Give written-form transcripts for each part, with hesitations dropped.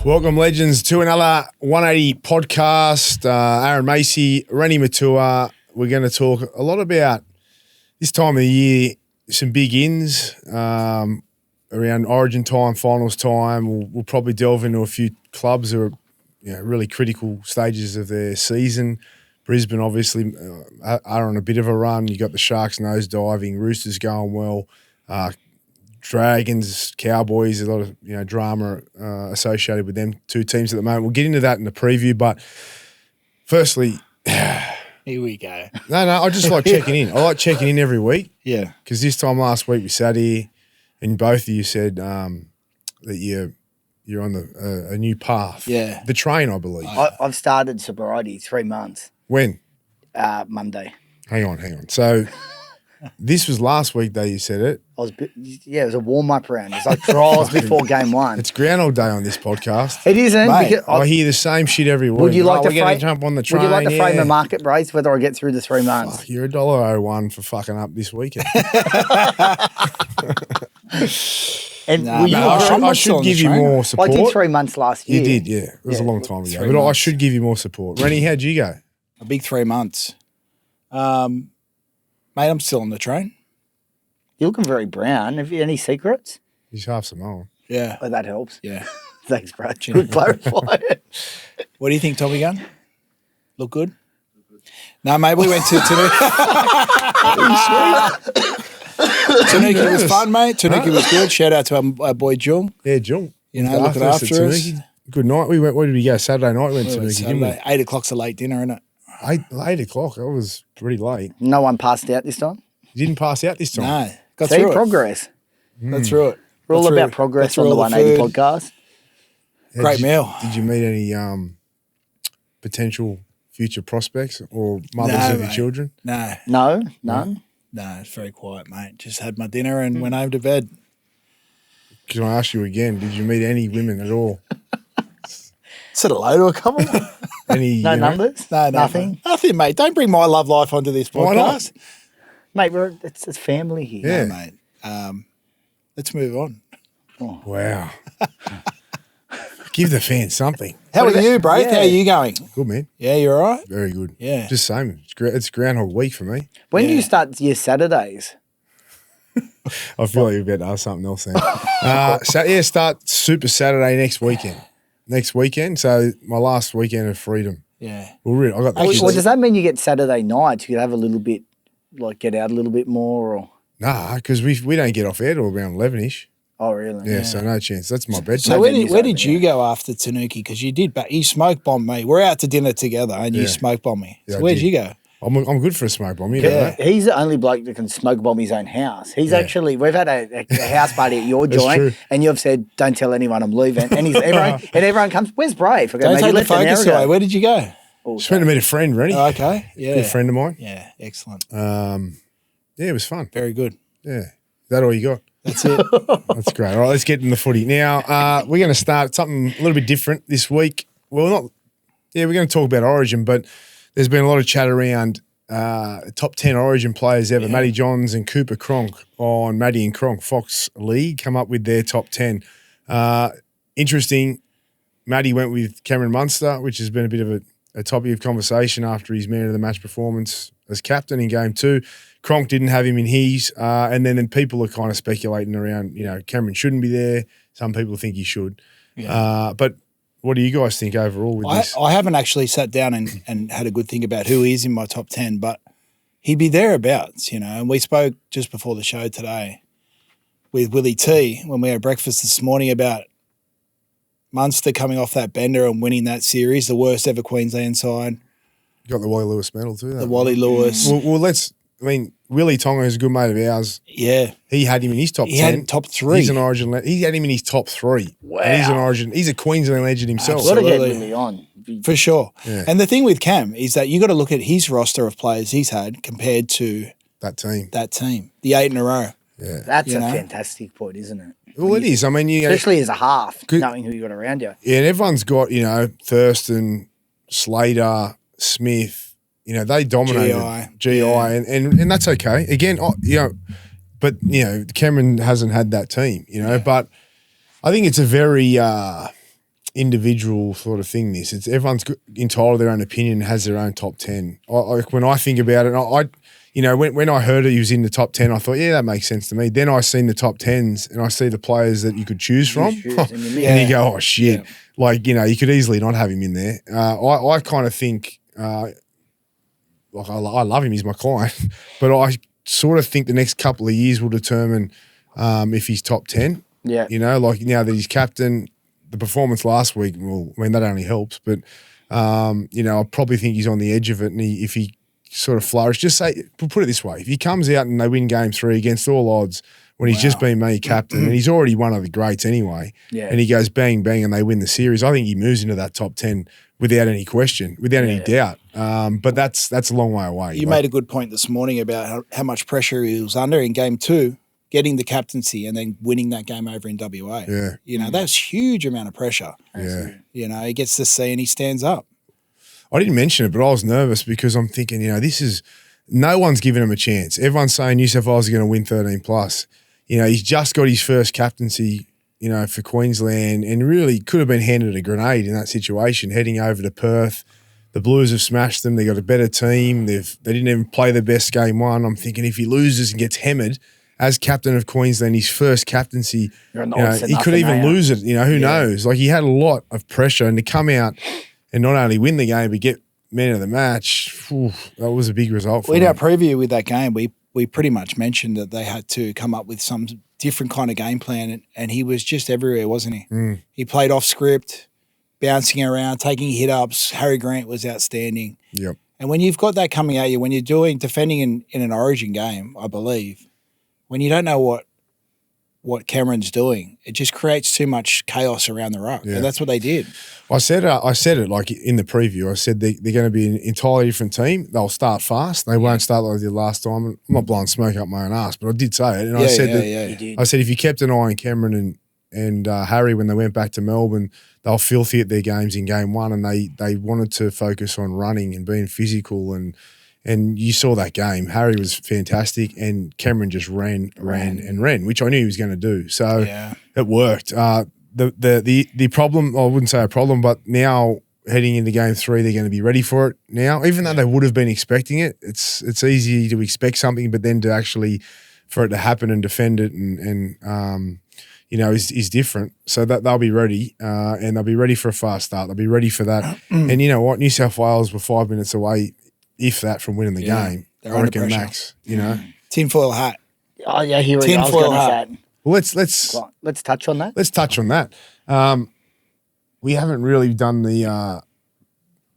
Welcome, legends, to another 180 podcast. Aaron Macy, Reni Matua. We're going to talk a lot about this time of the year, some big ins around Origin time, finals time. We'll probably delve into a few clubs that are really critical stages of their season. Brisbane obviously are on a bit of a run. You got the Sharks nose diving, Roosters going well. Dragons, Cowboys, a lot of drama associated with them two teams at the moment. We'll get into that in the preview, but firstly, here we go. No, I just like checking in. I like checking in every week. Yeah, because this time last week we sat here, and both of you said that you're on a new path. Yeah, the train, I believe. I've started sobriety 3 months. When? Monday. Hang on. So. This was last week, though, you said it. It was a warm-up round. It's like trials before game one. It's Groundhog Day on this podcast. It isn't. Mate, I hear the same shit every week. Would you like to jump on the train? Would you like to frame a market, Braith, whether I get through the 3 months? Fuck, you're $1.01 for fucking up this weekend. I should give you more support. I did 3 months last year. You did, yeah. It was a long time ago. But I should give you more support. Rennie, how'd you go? A big 3 months. Mate, I'm still on the train. You're looking very brown. Have you any secrets? He's half Samoan. Yeah. Oh, that helps. Yeah. Thanks, Brad. Good clarify it. What do you think, Tommy Gunn? Look good? No, mate, we went to Tanuki was fun, mate. Tanuki was good. Shout out to our boy Jung. Yeah, Jung. Looking after us. Good night. Where did we go? Saturday night we went to Tanuki, didn't we? 8 o'clock's a late dinner, isn't it? 8 o'clock. That was pretty late. No one passed out this time? You didn't pass out this time? No. Got See, through progress. Got through it. We're all about progress on the 180 podcast. Great meal. Did you meet any potential future prospects or mothers of your children? No. No? None? No, it's very quiet, mate. Just had my dinner and went home to bed. Can I ask you again, did you meet any women at all? Said hello to a couple. Any numbers? No, nothing? Nothing, mate. Don't bring my love life onto this podcast. Why not? Mate, it's family here. Yeah. No, mate. Let's move on. Oh. Wow. Give the fans something. How are you, Braith? Yeah. How are you going? Good, man. Yeah, you all right? Very good. Yeah. Just same. It's Groundhog Week for me. When do you start your Saturdays? I feel like you're about to ask something else then. Start Super Saturday next weekend. So my last weekend of freedom. Yeah. Well, I got the kids. Well, does that mean you get Saturday nights? You could have a little bit, get out a little bit more, or? Nah, because we don't get off air till around 11ish. Oh, really? Yeah, so no chance. That's my bedtime. So where did you go after Tanuki? Because you smoke bombed me. We're out to dinner together and you smoke bomb me. So where'd you go? I'm good for a smoke bomb. You know that? He's the only bloke that can smoke bomb his own house. He's actually, we've had a house party at your joint, true. and you've said, don't tell anyone I'm leaving. And everyone comes, where's Braith? Don't take the focus away. Where did you go? Just went to meet a friend, Reni. Oh, okay. Yeah. Good friend of mine. Yeah, excellent. It was fun. Very good. Yeah. Is that all you got? That's it. That's great. All right, let's get in the footy. Now, we're going to start something a little bit different this week. Well, we're going to talk about Origin, but there's been a lot of chat around top 10 Origin players ever. Matty Johns and Cooper Cronk on Matty and Cronk Fox League come up with their top 10. Interesting, Matty went with Cameron Munster, which has been a bit of a topic of conversation after his man of the match performance as captain in game 2. Cronk didn't have him in his, and then people are kind of speculating around, Cameron shouldn't be there. Some people think he should. Yeah. But what do you guys think overall with this? I haven't actually sat down and had a good think about who is in my top 10, but he'd be thereabouts, and we spoke just before the show today with Willie T when we had breakfast this morning about Munster coming off that bender and winning that series, the worst ever Queensland side. You got the Wally Lewis medal too. The Wally Lewis. Well, Willie Tonga is a good mate of ours. Yeah. He had him in his top 10. He had him top 3. He's an Origin. He had him in his top 3. Wow. And he's a Queensland legend himself. Got to get Willie on. For sure. Yeah. And the thing with Cam is that you got to look at his roster of players he's had compared to that team. The 8 in a row. Yeah. That's a fantastic point, isn't it? Well, it is. I mean, especially as a half, knowing who you got around you. Yeah, and everyone's got, Thurston, Slater, Smith. They dominated GI, and that's okay. Again, but Cameron hasn't had that team, but I think it's a very individual sort of thing. It's everyone's entitled to their own opinion, has their own top 10. When I think about it, when I heard he was in the top 10, I thought, yeah, that makes sense to me. Then I seen the top 10s and I see the players that you could choose from, and you go, oh shit, you could easily not have him in there. I kind of think, I love him, he's my client, but I sort of think the next couple of years will determine if he's top 10. Yeah, now that he's captain. The performance last week, that only helps, but, I probably think he's on the edge of it. And if he sort of flourishes, put it this way, if he comes out and they win game 3 against all odds when he's just been made captain and he's already one of the greats anyway, and he goes bang, bang and they win the series, I think he moves into that top 10 without any question, without any doubt. But that's a long way away. You made a good point this morning about how much pressure he was under in game 2. Getting the captaincy and then winning that game over in WA. Yeah. That's huge amount of pressure. Yeah. He gets to see and he stands up. I didn't mention it, but I was nervous because I'm thinking, no one's giving him a chance. Everyone's saying New South Wales are going to win 13 plus. He's just got his first captaincy, for Queensland and really could have been handed a grenade in that situation, heading over to Perth. The Blues have smashed them. They got a better team. They didn't even play their best game 1. I'm thinking if he loses and gets hammered, as captain of Queensland, his first captaincy, he could even lose it. Who knows? He had a lot of pressure, and to come out and not only win the game but get man of the match, that was a big result for him. In our preview with that game, we pretty much mentioned that they had to come up with some different kind of game plan, and he was just everywhere, wasn't he? He played off script, bouncing around, taking hit-ups. Harry Grant was outstanding. Yep. And when you've got that coming at you, when you're defending in an Origin game, I believe, when you don't know what Cameron's doing, it just creates too much chaos around the ruck. Yeah. And that's what they did. I said it like in the preview. I said they're going to be an entirely different team. They'll start fast. They won't start like they did last time. I'm not blowing smoke up my own ass, but I did say it. And I said if you kept an eye on Cameron and Harry when they went back to Melbourne, they were filthy at their games in game 1, and they wanted to focus on running and being physical and you saw that game. Harry was fantastic, and Cameron just ran, which I knew he was going to do. So it worked. The problem, I wouldn't say a problem, but now heading into game 3, they're going to be ready for it now. Even though they would have been expecting it, it's easy to expect something, but then to actually for it to happen and defend it is different. So that they'll be ready, and they'll be ready for a fast start. They'll be ready for that. And you know what? New South Wales were 5 minutes away, if that, from winning the game. They're under pressure. Max, Tinfoil hat. Oh yeah, here we go. Tinfoil hat. Well, let's touch on that. Let's touch on that. We haven't really done the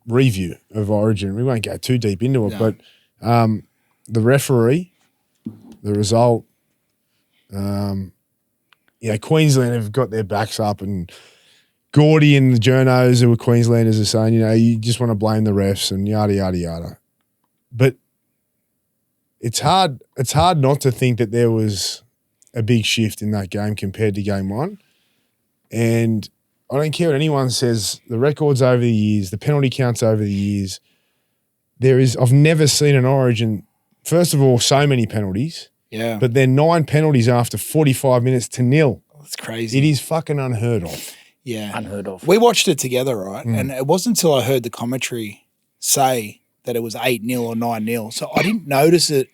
review of Origin. We won't go too deep into it, but the referee, the result, Queensland have got their backs up, and Gordy and the journos who were Queenslanders are saying, you just want to blame the refs and yada, yada, yada. But it's hard not to think that there was a big shift in that game compared to game 1. And I don't care what anyone says, the records over the years, the penalty counts over the years, I've never seen an Origin, first of all, so many penalties. Yeah. But then 9 penalties after 45 minutes to 0. That's crazy. It is fucking unheard of. Yeah. Unheard of. We watched it together, right? And it wasn't until I heard the commentary say that it was 8-0 or 9-0. So I didn't notice it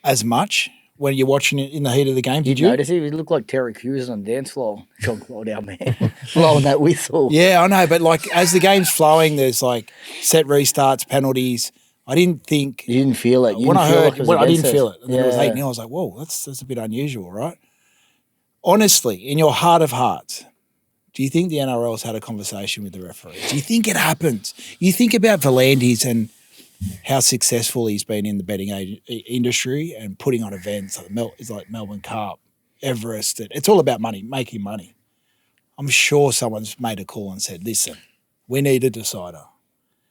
as much when you're watching it in the heat of the game. Did you notice it? He looked like Terry Crews on the dance floor. John Claude, our man, blowing that whistle. Yeah, I know. But as the game's flowing, there's set restarts, penalties. I didn't think. You didn't feel it. I didn't feel it. And then it was 8-0. I was like, whoa, that's a bit unusual, right? Honestly, in your heart of hearts, do you think the NRL's had a conversation with the referee? Do you think it happens? You think about Volandis and how successful he's been in the betting industry and putting on events like Melbourne Cup, Everest. It's all about money, making money. I'm sure someone's made a call and said, listen, we need a decider.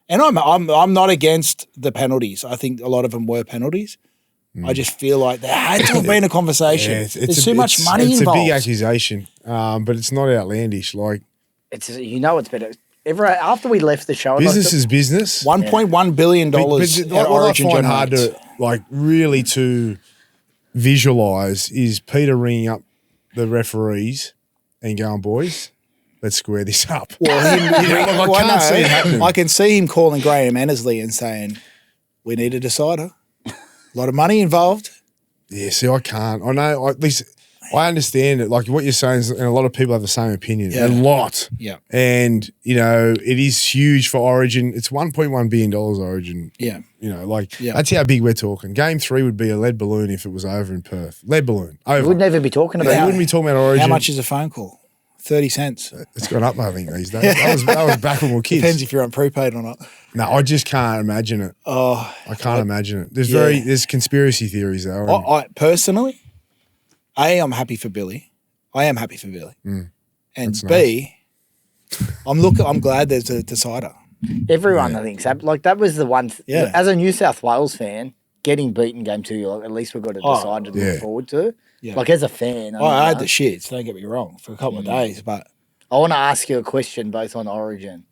And I'm not against the penalties. I think a lot of them were penalties. I just feel like there had to have been a conversation. There's too much money involved. It's a big accusation, but it's not outlandish. It's better. After we left the show, business is business. $1.1 billion. But what I find hard to really to visualise is Peter ringing up the referees and going, boys, let's square this up. Well, I can't see it happening. I can see him calling Graham Annesley and saying, we need a decider. A lot of money involved. Yeah, see, I can't. I know, at least I understand it. Like what you're saying is, and a lot of people have the same opinion. Yeah. A lot. Yeah. And, it is huge for Origin. It's $1.1 billion Origin. Yeah. That's how big we're talking. Game 3 would be a lead balloon if it was over in Perth. Lead balloon. Over. We would never be talking about We it. wouldn't be talking about Origin. How much is a phone call? 30 cents. It's gone up, I think, these days. That was back when we were kids. Depends if you're on prepaid or not. No, I just can't imagine it. Oh, I can't imagine it. Yeah. There's conspiracy theories though. I personally, I'm happy for Billy. I am happy for Billy. And That's B, I'm glad there's a decider. Everyone, I think, so. Like, that was the one. Yeah. As a New South Wales fan, getting beaten game 2, like, at least we've got a decider to look forward to. Yeah. Like, as a fan. I had the shits, don't get me wrong, for a couple of days, but I want to ask you a question both on Origin.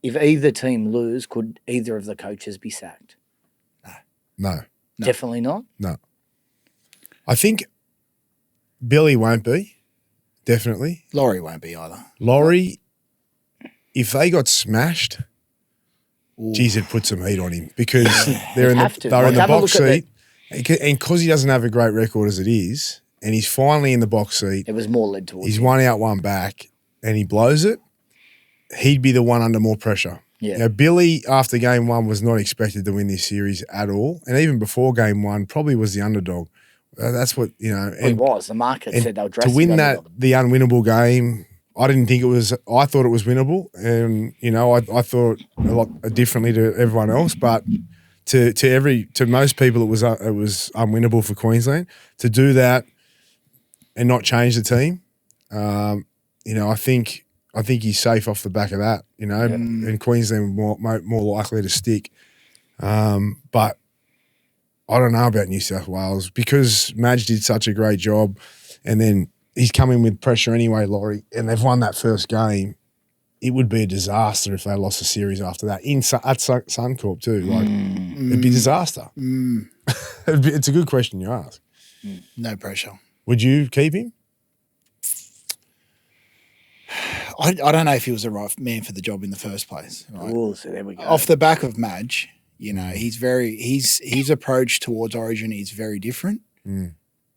If either team lose, could either of the coaches be sacked? No. Definitely not. No. I think Billy won't be. Definitely. Laurie won't be either. Laurie, if they got smashed, Ooh. geez, it'd put some heat on him because they're in have to. the Like, have a box look at seat. And because he doesn't have a great record as it is, and he's finally in the box seat, It was more led towards he's him. one out, one back, and he blows it, he'd be the one under more pressure. Yeah. Billy, after game 1, was not expected to win this series at all. And even before game 1, probably was the underdog. That's what, Well, it was. The market said they were to dressing win the unwinnable game, I didn't think it was. I thought it was winnable, and I thought a lot differently to everyone else. But to most people, it was unwinnable for Queensland. To do that and not change the team, I think he's safe off the back of that. And Queensland more likely to stick. But I don't know about New South Wales because Madge did such a great job, and then he's coming with pressure anyway, Laurie, and they've won that first game. It would be a disaster if they lost a series after that at Suncorp too. Like it'd be a disaster. It's a good question you ask. No pressure. Would you keep him? I don't know if he was the right man for the job in the first place. Right? Oh, so there we go. Off the back of Madge, his approach towards Origin is very different.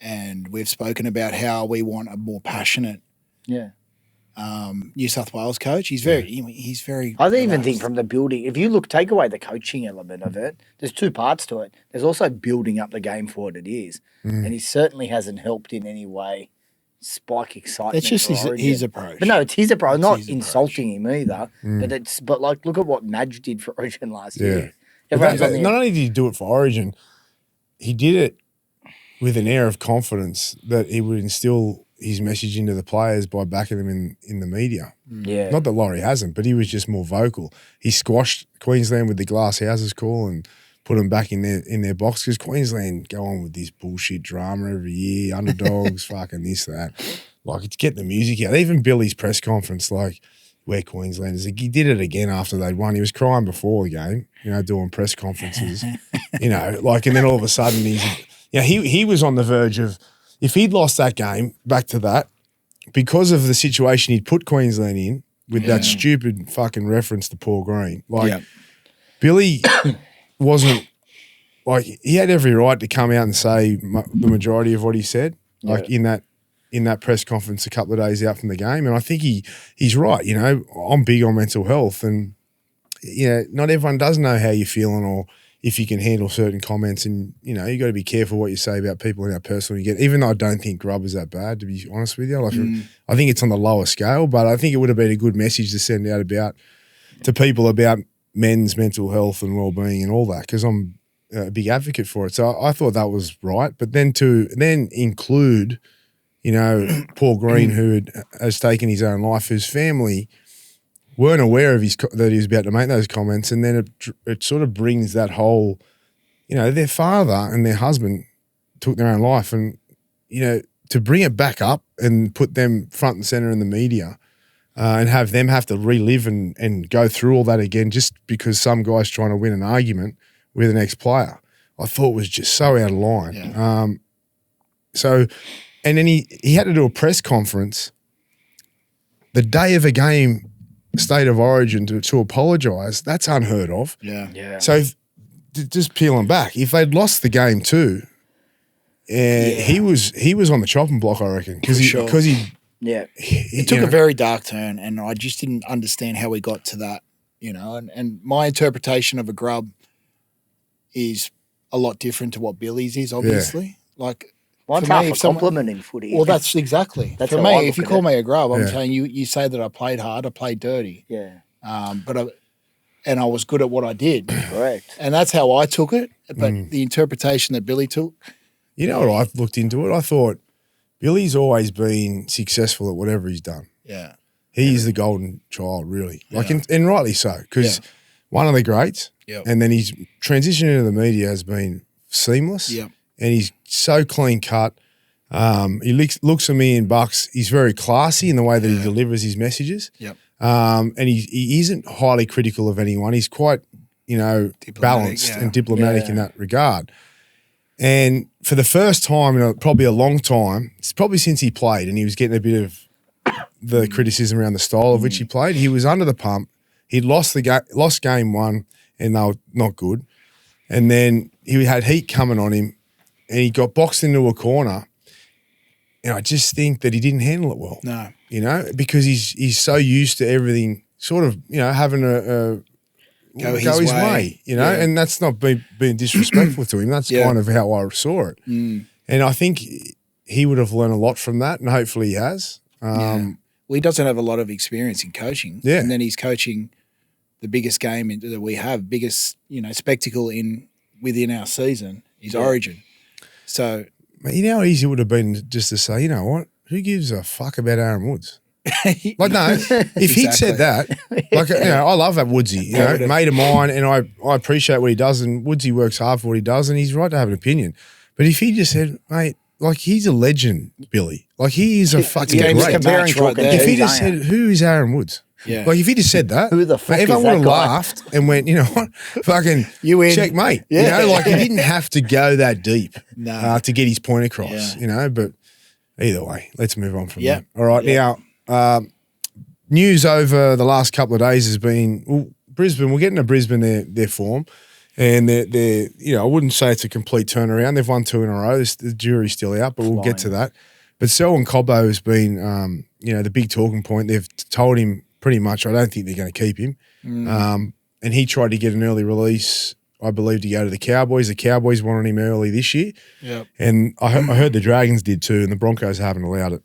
And we've spoken about how we want a more passionate New South Wales coach. He's very I even relaxed. think from the building, if you take away the coaching element of it, there's 2 parts to it. There's also building up the game for what it is. And he certainly hasn't helped in any way spike excitement. It's just for his Origin. approach. But no, it's his approach. It's Not his insulting him either. But look at what Madge did for Origin last year. But Everyone's on the not only did he do it for Origin, he did it with an air of confidence that he would instill his message into the players by backing them in the media. Yeah. Not that Laurie hasn't, but he was just more vocal. He squashed Queensland with the glass houses call and put them back in their box because Queensland go on with this bullshit drama every year, underdogs, fucking this, that. Like, it's get the music out. Even Billy's press conference, like, we're Queenslanders. He did it again after they'd won. He was crying before the game, doing press conferences, and then all of a sudden he was on the verge of, if he'd lost that game, back to that, because of the situation he'd put Queensland in with that stupid fucking reference to Paul Green. Billy wasn't, he had every right to come out and say the majority of what he said, in that press conference a couple of days out from the game. And I think he's right. I'm big on mental health, and not everyone does know how you're feeling or if you can handle certain comments, and you got to be careful what you say about people and how personal you get. Even though I don't think Grubb is that bad, to be honest with you, I think it's on the lower scale, but I think it would have been a good message to send out to people about men's mental health and well-being and all that, because I'm a big advocate for it. So I thought that was right, but then to include, Paul Green, who has taken his own life, whose family weren't aware of that he was about to make those comments, and then it sort of brings that whole, their father and their husband took their own life, and to bring it back up and put them front and center in the media, and have them have to relive and go through all that again just because some guy's trying to win an argument with an ex-player, I thought was just so out of line. Yeah. And then he had to do a press conference the day of a game, state of origin to apologise, that's unheard of. Yeah. So just peeling back, if they'd lost the game too, he was on the chopping block, I reckon, because he Yeah. It took a very dark turn, and I just didn't understand how we got to that, you know. And my interpretation of a grub is a lot different to what Billy's is, obviously. Like, Mine's for half me, a if someone- compliment in footy. Well, that's exactly. That's for how I me, look if you at call it. me a grub, I'm Yeah. saying you say that I played hard, I played dirty. Yeah. And I was good at what I did. Correct. And that's how I took it. But the interpretation that Billy took, You know what? I've looked into it. I thought Billy's always been successful at whatever he's done. yeah. He's the golden child, really. Like, and rightly so, because one of the greats, Yep. and then his transition into the media has been seamless. Yep. And he's so clean cut. He looks at me in Bucks. He's very classy in the way that he delivers his messages. Yep. And he isn't highly critical of anyone. He's quite, balanced and diplomatic in that regard. And for the first time in probably a long time, it's probably since he played and he was getting a bit of the criticism around the style of which he played, he was under the pump. He'd lost game one and they were not good. And then he had heat coming on him and he got boxed into a corner. And I just think that he didn't handle it well. No. Because he's so used to everything sort of, having a go his way, and that's not being disrespectful to him. That's kind of how I saw it. And I think he would have learned a lot from that, and hopefully he has. Well, he doesn't have a lot of experience in coaching. Yeah. And then he's coaching the biggest game that we have, biggest, spectacle within our season is Origin. So you know how easy it would have been just to say, you know what, who gives a fuck about Aaron Woods? Like, no, if he'd said that, like, I love that Woodsy, mate of mine, and I appreciate what he does, and Woodsy works hard for what he does, and he's right to have an opinion. But if he just said, mate, like, he's a legend, Billy. Like, he is a fucking game's great. comparing right there. If he just said, who is Aaron Woods? Yeah. Like, if he just said that, Who the fuck everyone is that would have guy? laughed and went, you know what, fucking You win. checkmate. Yeah. Like, he didn't have to go that deep No. to get his point across, Yeah. but either way, let's move on from Yeah. that. All right, now, news over the last couple of days has been Brisbane. We're getting to Brisbane their form, and they're I wouldn't say it's a complete turnaround. They've won 2 in a row. The jury's still out, but we'll get to that. But Selwyn Cobbo has been the big talking point. They've told him pretty much I don't think they're going to keep him. And he tried to get an early release, I believe, to go to the Cowboys. The Cowboys wanted him early this year, and I heard the Dragons did too, and the Broncos haven't allowed it.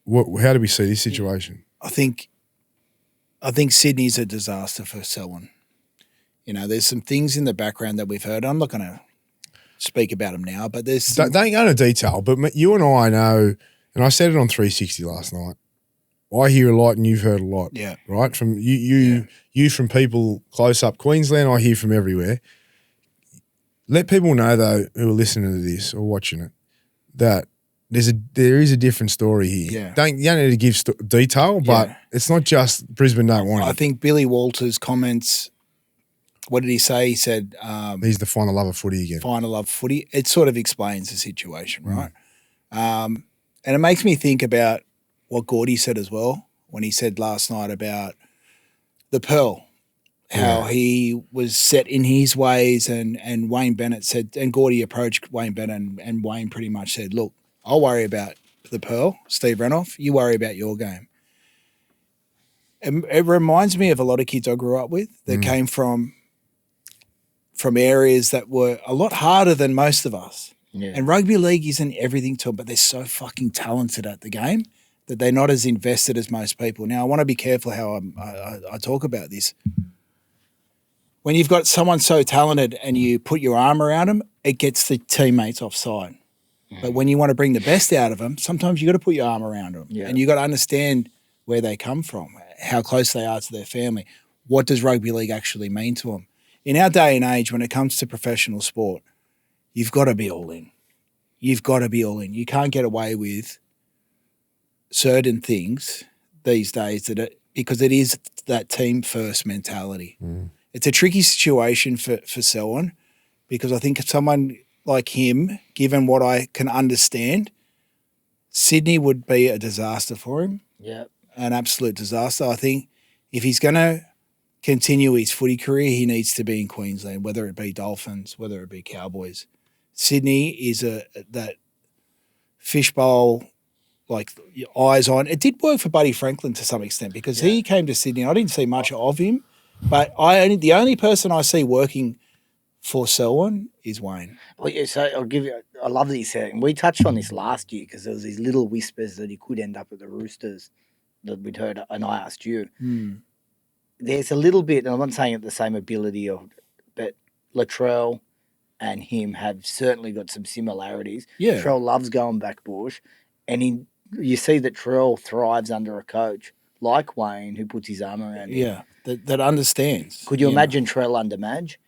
How do we see this situation? I think Sydney's a disaster for Selwyn. There's some things in the background that we've heard. I'm not going to speak about them now, but there's Don't go into detail, but you and I know, and I said it on 360 last night, I hear a lot and you've heard a lot. Yeah. Right? From you from people close up Queensland, I hear from everywhere. Let people know, though, who are listening to this or watching it, that there is a different story here. Yeah. You don't need to give detail, but it's not just Brisbane don't want I it. think Billy Walters' comments, what did he say? He said He's the final love of footy again. final love footy. It sort of explains the situation, right? And it makes me think about what Gordy said as well when he said last night about the Pearl, how he was set in his ways, and Wayne Bennett said, and Gordy approached Wayne Bennett, and Wayne pretty much said, look, I'll worry about the Pearl, Steve Renouf, you worry about your game. It reminds me of a lot of kids I grew up with that came from areas that were a lot harder than most of us. Yeah. And rugby league isn't everything to them, but they're so fucking talented at the game that they're not as invested as most people. Now, I want to be careful how I talk about this. When you've got someone so talented and you put your arm around them, it gets the teammates offside. But when you want to bring the best out of them, sometimes you got to put your arm around them. Yeah. And you got to understand where they come from, how close they are to their family. What does rugby league actually mean to them? In our day and age, when it comes to professional sport, you've got to be all in. You've got to be all in. You can't get away with certain things these days because it is that team first mentality. It's a tricky situation for Selwyn because I think someone like him, given what I can understand, Sydney would be a disaster for him, Yeah. an absolute disaster. I think if he's going to continue his footy career, he needs to be in Queensland, whether it be Dolphins, whether it be Cowboys. Sydney is that fishbowl, like eyes on. It did work for Buddy Franklin to some extent because he came to Sydney. I didn't see much of him, but the only person I see working for Selwyn is Wayne. Well, yeah, so I'll give you. I love that you said it. And we touched on this last year because there was these little whispers that he could end up at the Roosters that we'd heard, and I asked you. There's a little bit, and I'm not saying it the same ability but Latrell and him have certainly got some similarities. Yeah. Latrell loves going back bush, and you see that Latrell thrives under a coach like Wayne who puts his arm around him. Yeah, that understands. Could you imagine Trell under Madge?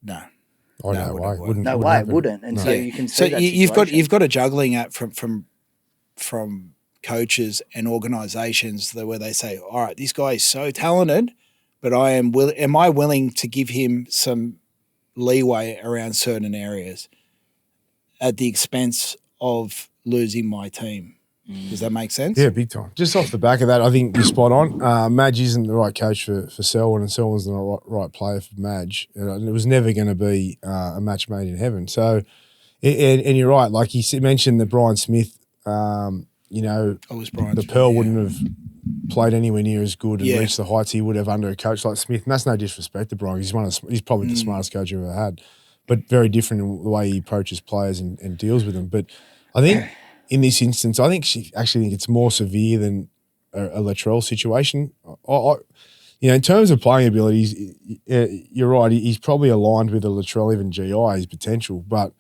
No. Oh, no way. Wouldn't No way, it happen. wouldn't. And so you can see So that you've got a juggling act from coaches and organisations where they say, all right, this guy is so talented, but am I willing to give him some leeway around certain areas at the expense of losing my team? Does that make sense? Yeah, big time. Just off the back of that, I think you're spot on. Madge isn't the right coach for Selwyn, and Selwyn's the right player for Madge. And it was never going to be a match made in heaven. So, and you're right. Like you mentioned that Brian Smith, the Pearl wouldn't have played anywhere near as good and reached the heights he would have under a coach like Smith. And that's no disrespect to Brian. He's probably the smartest coach I've ever had, but very different in the way he approaches players and deals with them. But I think in this instance, I think she actually think it's more severe than a Latrell situation. In terms of playing abilities, you're right. He's probably aligned with a Latrell, even GI, his potential. But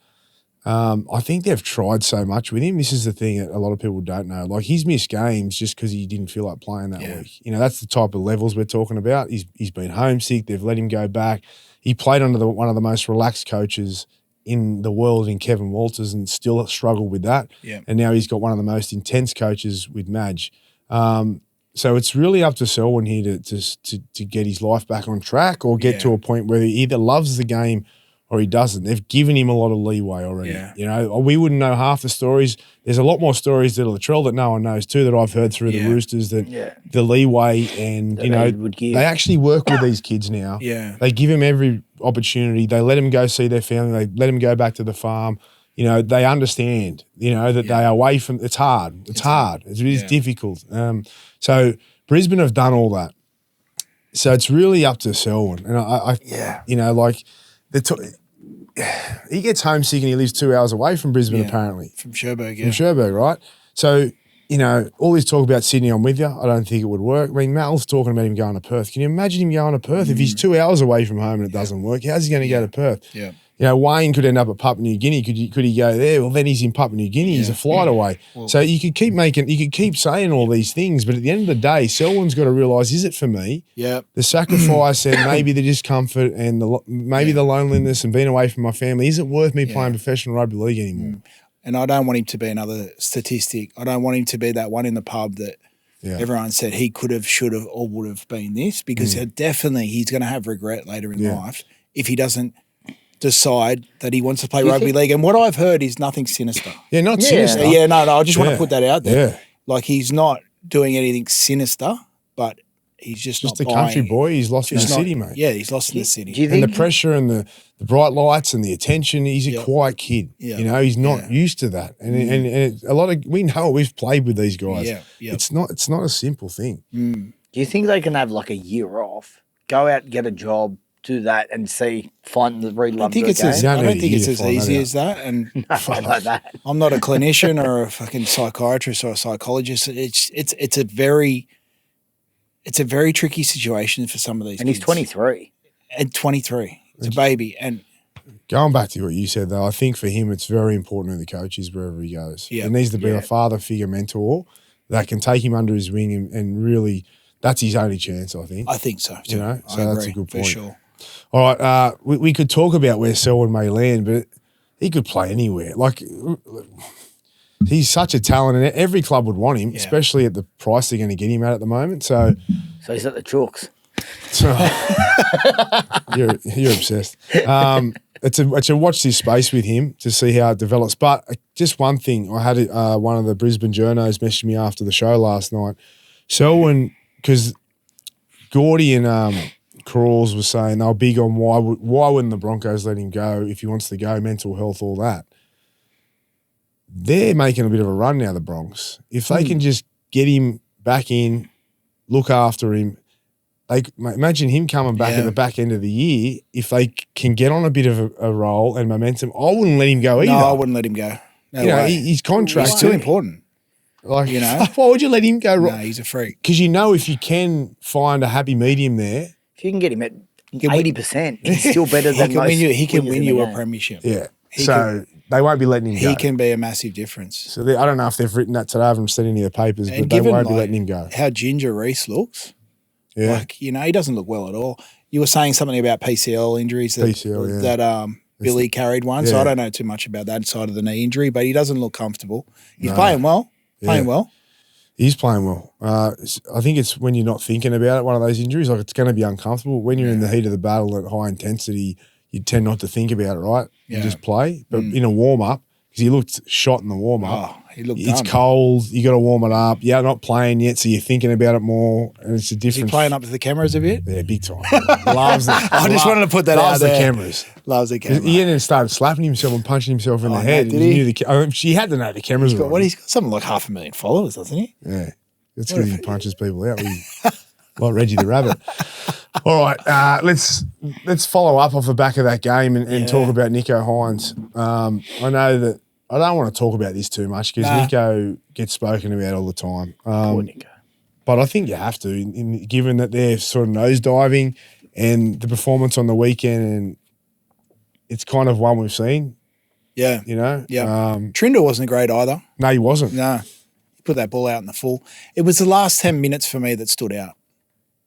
I think they've tried so much with him. This is the thing that a lot of people don't know. Like, he's missed games just because he didn't feel like playing that week. That's the type of levels we're talking about. He's been homesick. They've let him go back. He played under one of the most relaxed coaches in the world in Kevin Walters and still struggled with that. Yeah. And now he's got one of the most intense coaches with Madge. So it's really up to Selwyn here to get his life back on track or get to a point where he either loves the game or he doesn't. They've given him a lot of leeway already. Yeah. We wouldn't know half the stories. There's a lot more stories that are Latrell that no one knows too that I've heard through the Roosters that the leeway and, they actually work with these kids now. Yeah. They give them every opportunity. They let them go see their family. They let them go back to the farm. They understand, that they are away from – it's hard. It's hard. It is difficult. So Brisbane have done all that. So it's really up to Selwyn. And he gets homesick and he lives 2 hours away from Brisbane apparently. From Cherbourg, From Cherbourg, right? So, all this talk about Sydney, I'm with you. I don't think it would work. I mean, Mal's talking about him going to Perth. Can you imagine him going to Perth? If he's 2 hours away from home and it doesn't work, how's he going to go to Perth? Yeah. Wayne could end up at Papua New Guinea. Could he go there? Well, then he's in Papua New Guinea. He's a flight away. Well, so you could keep saying all these things, but at the end of the day, Selwyn's got to realise, is it for me? Yeah. The sacrifice and maybe the discomfort and the loneliness and being away from my family, is it worth me playing professional rugby league anymore? And I don't want him to be another statistic. I don't want him to be that one in the pub that everyone said he could have, should have, or would have been this, because definitely he's going to have regret later in life if he doesn't decide that he wants to play rugby league. And what I've heard is nothing sinister. Yeah, not sinister. Yeah, no, I just want to put that out there. Yeah. Like, he's not doing anything sinister, but he's just not a country boy. He's lost in the city, mate. Yeah, he's lost in the city. And the pressure and the bright lights and the attention, he's a quiet kid. Yeah. He's not used to that. And a lot of, we know, we've played with these guys. Yeah. It's not a simple thing. Do you think they can have like a year off, go out and get a job, do that and find the real love? I don't think it's as easy as that. And I'm not a clinician or a fucking psychiatrist or a psychologist. It's a very tricky situation for some of these kids. And he's 23. And 23. It's a baby. And going back to what you said, though, I think for him it's very important who the coach is wherever he goes. Yeah. There needs to be a father figure mentor that can take him under his wing and really, that's his only chance, I think. I think so, too. So that's a good point. For sure. All right, we could talk about where Selwyn may land, but he could play anywhere. Like, he's such a talent, and every club would want him, especially at the price they're going to get him at the moment. So he's at the Chalks. You're obsessed. it's a watch this space with him to see how it develops. But just one thing, I had one of the Brisbane journos message me after the show last night. Selwyn, because Gordy and Crawls was saying they were big on why wouldn't the Broncos let him go if he wants to go, mental health, all that. They're making a bit of a run now, the Bronx. If they can just get him back in, look after him, imagine him coming back at the back end of the year. If they can get on a bit of a roll and momentum, I wouldn't let him go either. No, I wouldn't let him go. No way. His contract He's too important. Like, why would you let him go? No, he's a freak. Because if you can find a happy medium there. If you can get him at 80%, he's still better than most. He can win you a premiership. Yeah. They won't be letting him go. He can be a massive difference. So I don't know if they've written that today. I haven't seen any of the papers, but they won't be letting him go. How Ginger Reese looks. Yeah. He doesn't look well at all. You were saying something about PCL injuries that Billy carried one, so I don't know too much about that side of the knee injury, but he doesn't look comfortable. He's playing well. He's playing well. I think it's when you're not thinking about it, one of those injuries, like it's going to be uncomfortable. When you're in the heat of the battle at high intensity, you tend not to think about it, right? You just play. But in a warm-up, because he looked shot in the warm-up. He looked It's done. cold. You got to warm it up. You're not playing yet, so you're thinking about it more, and it's a different. Is he playing up to the cameras a bit? Yeah, big time. Loves it. I just wanted to put that out there. Loves the cameras. Loves the camera. He then started slapping himself and punching himself in the head. Did he? Knew she had to know the cameras were on. He's got something like 500,000 followers, doesn't he? Yeah. That's because he punches people out. Like Reggie the Rabbit. All right, let's follow up off the back of that game and talk about Nicho Hines. I know that I don't want to talk about this too much because Nicho gets spoken about all the time. Poor Nicho. But I think you have to, given that they're sort of nosediving and the performance on the weekend, and it's kind of one we've seen. Yeah. Yeah. Trinder wasn't great either. No, he wasn't. No. He put that ball out in the full. It was the last 10 minutes for me that stood out.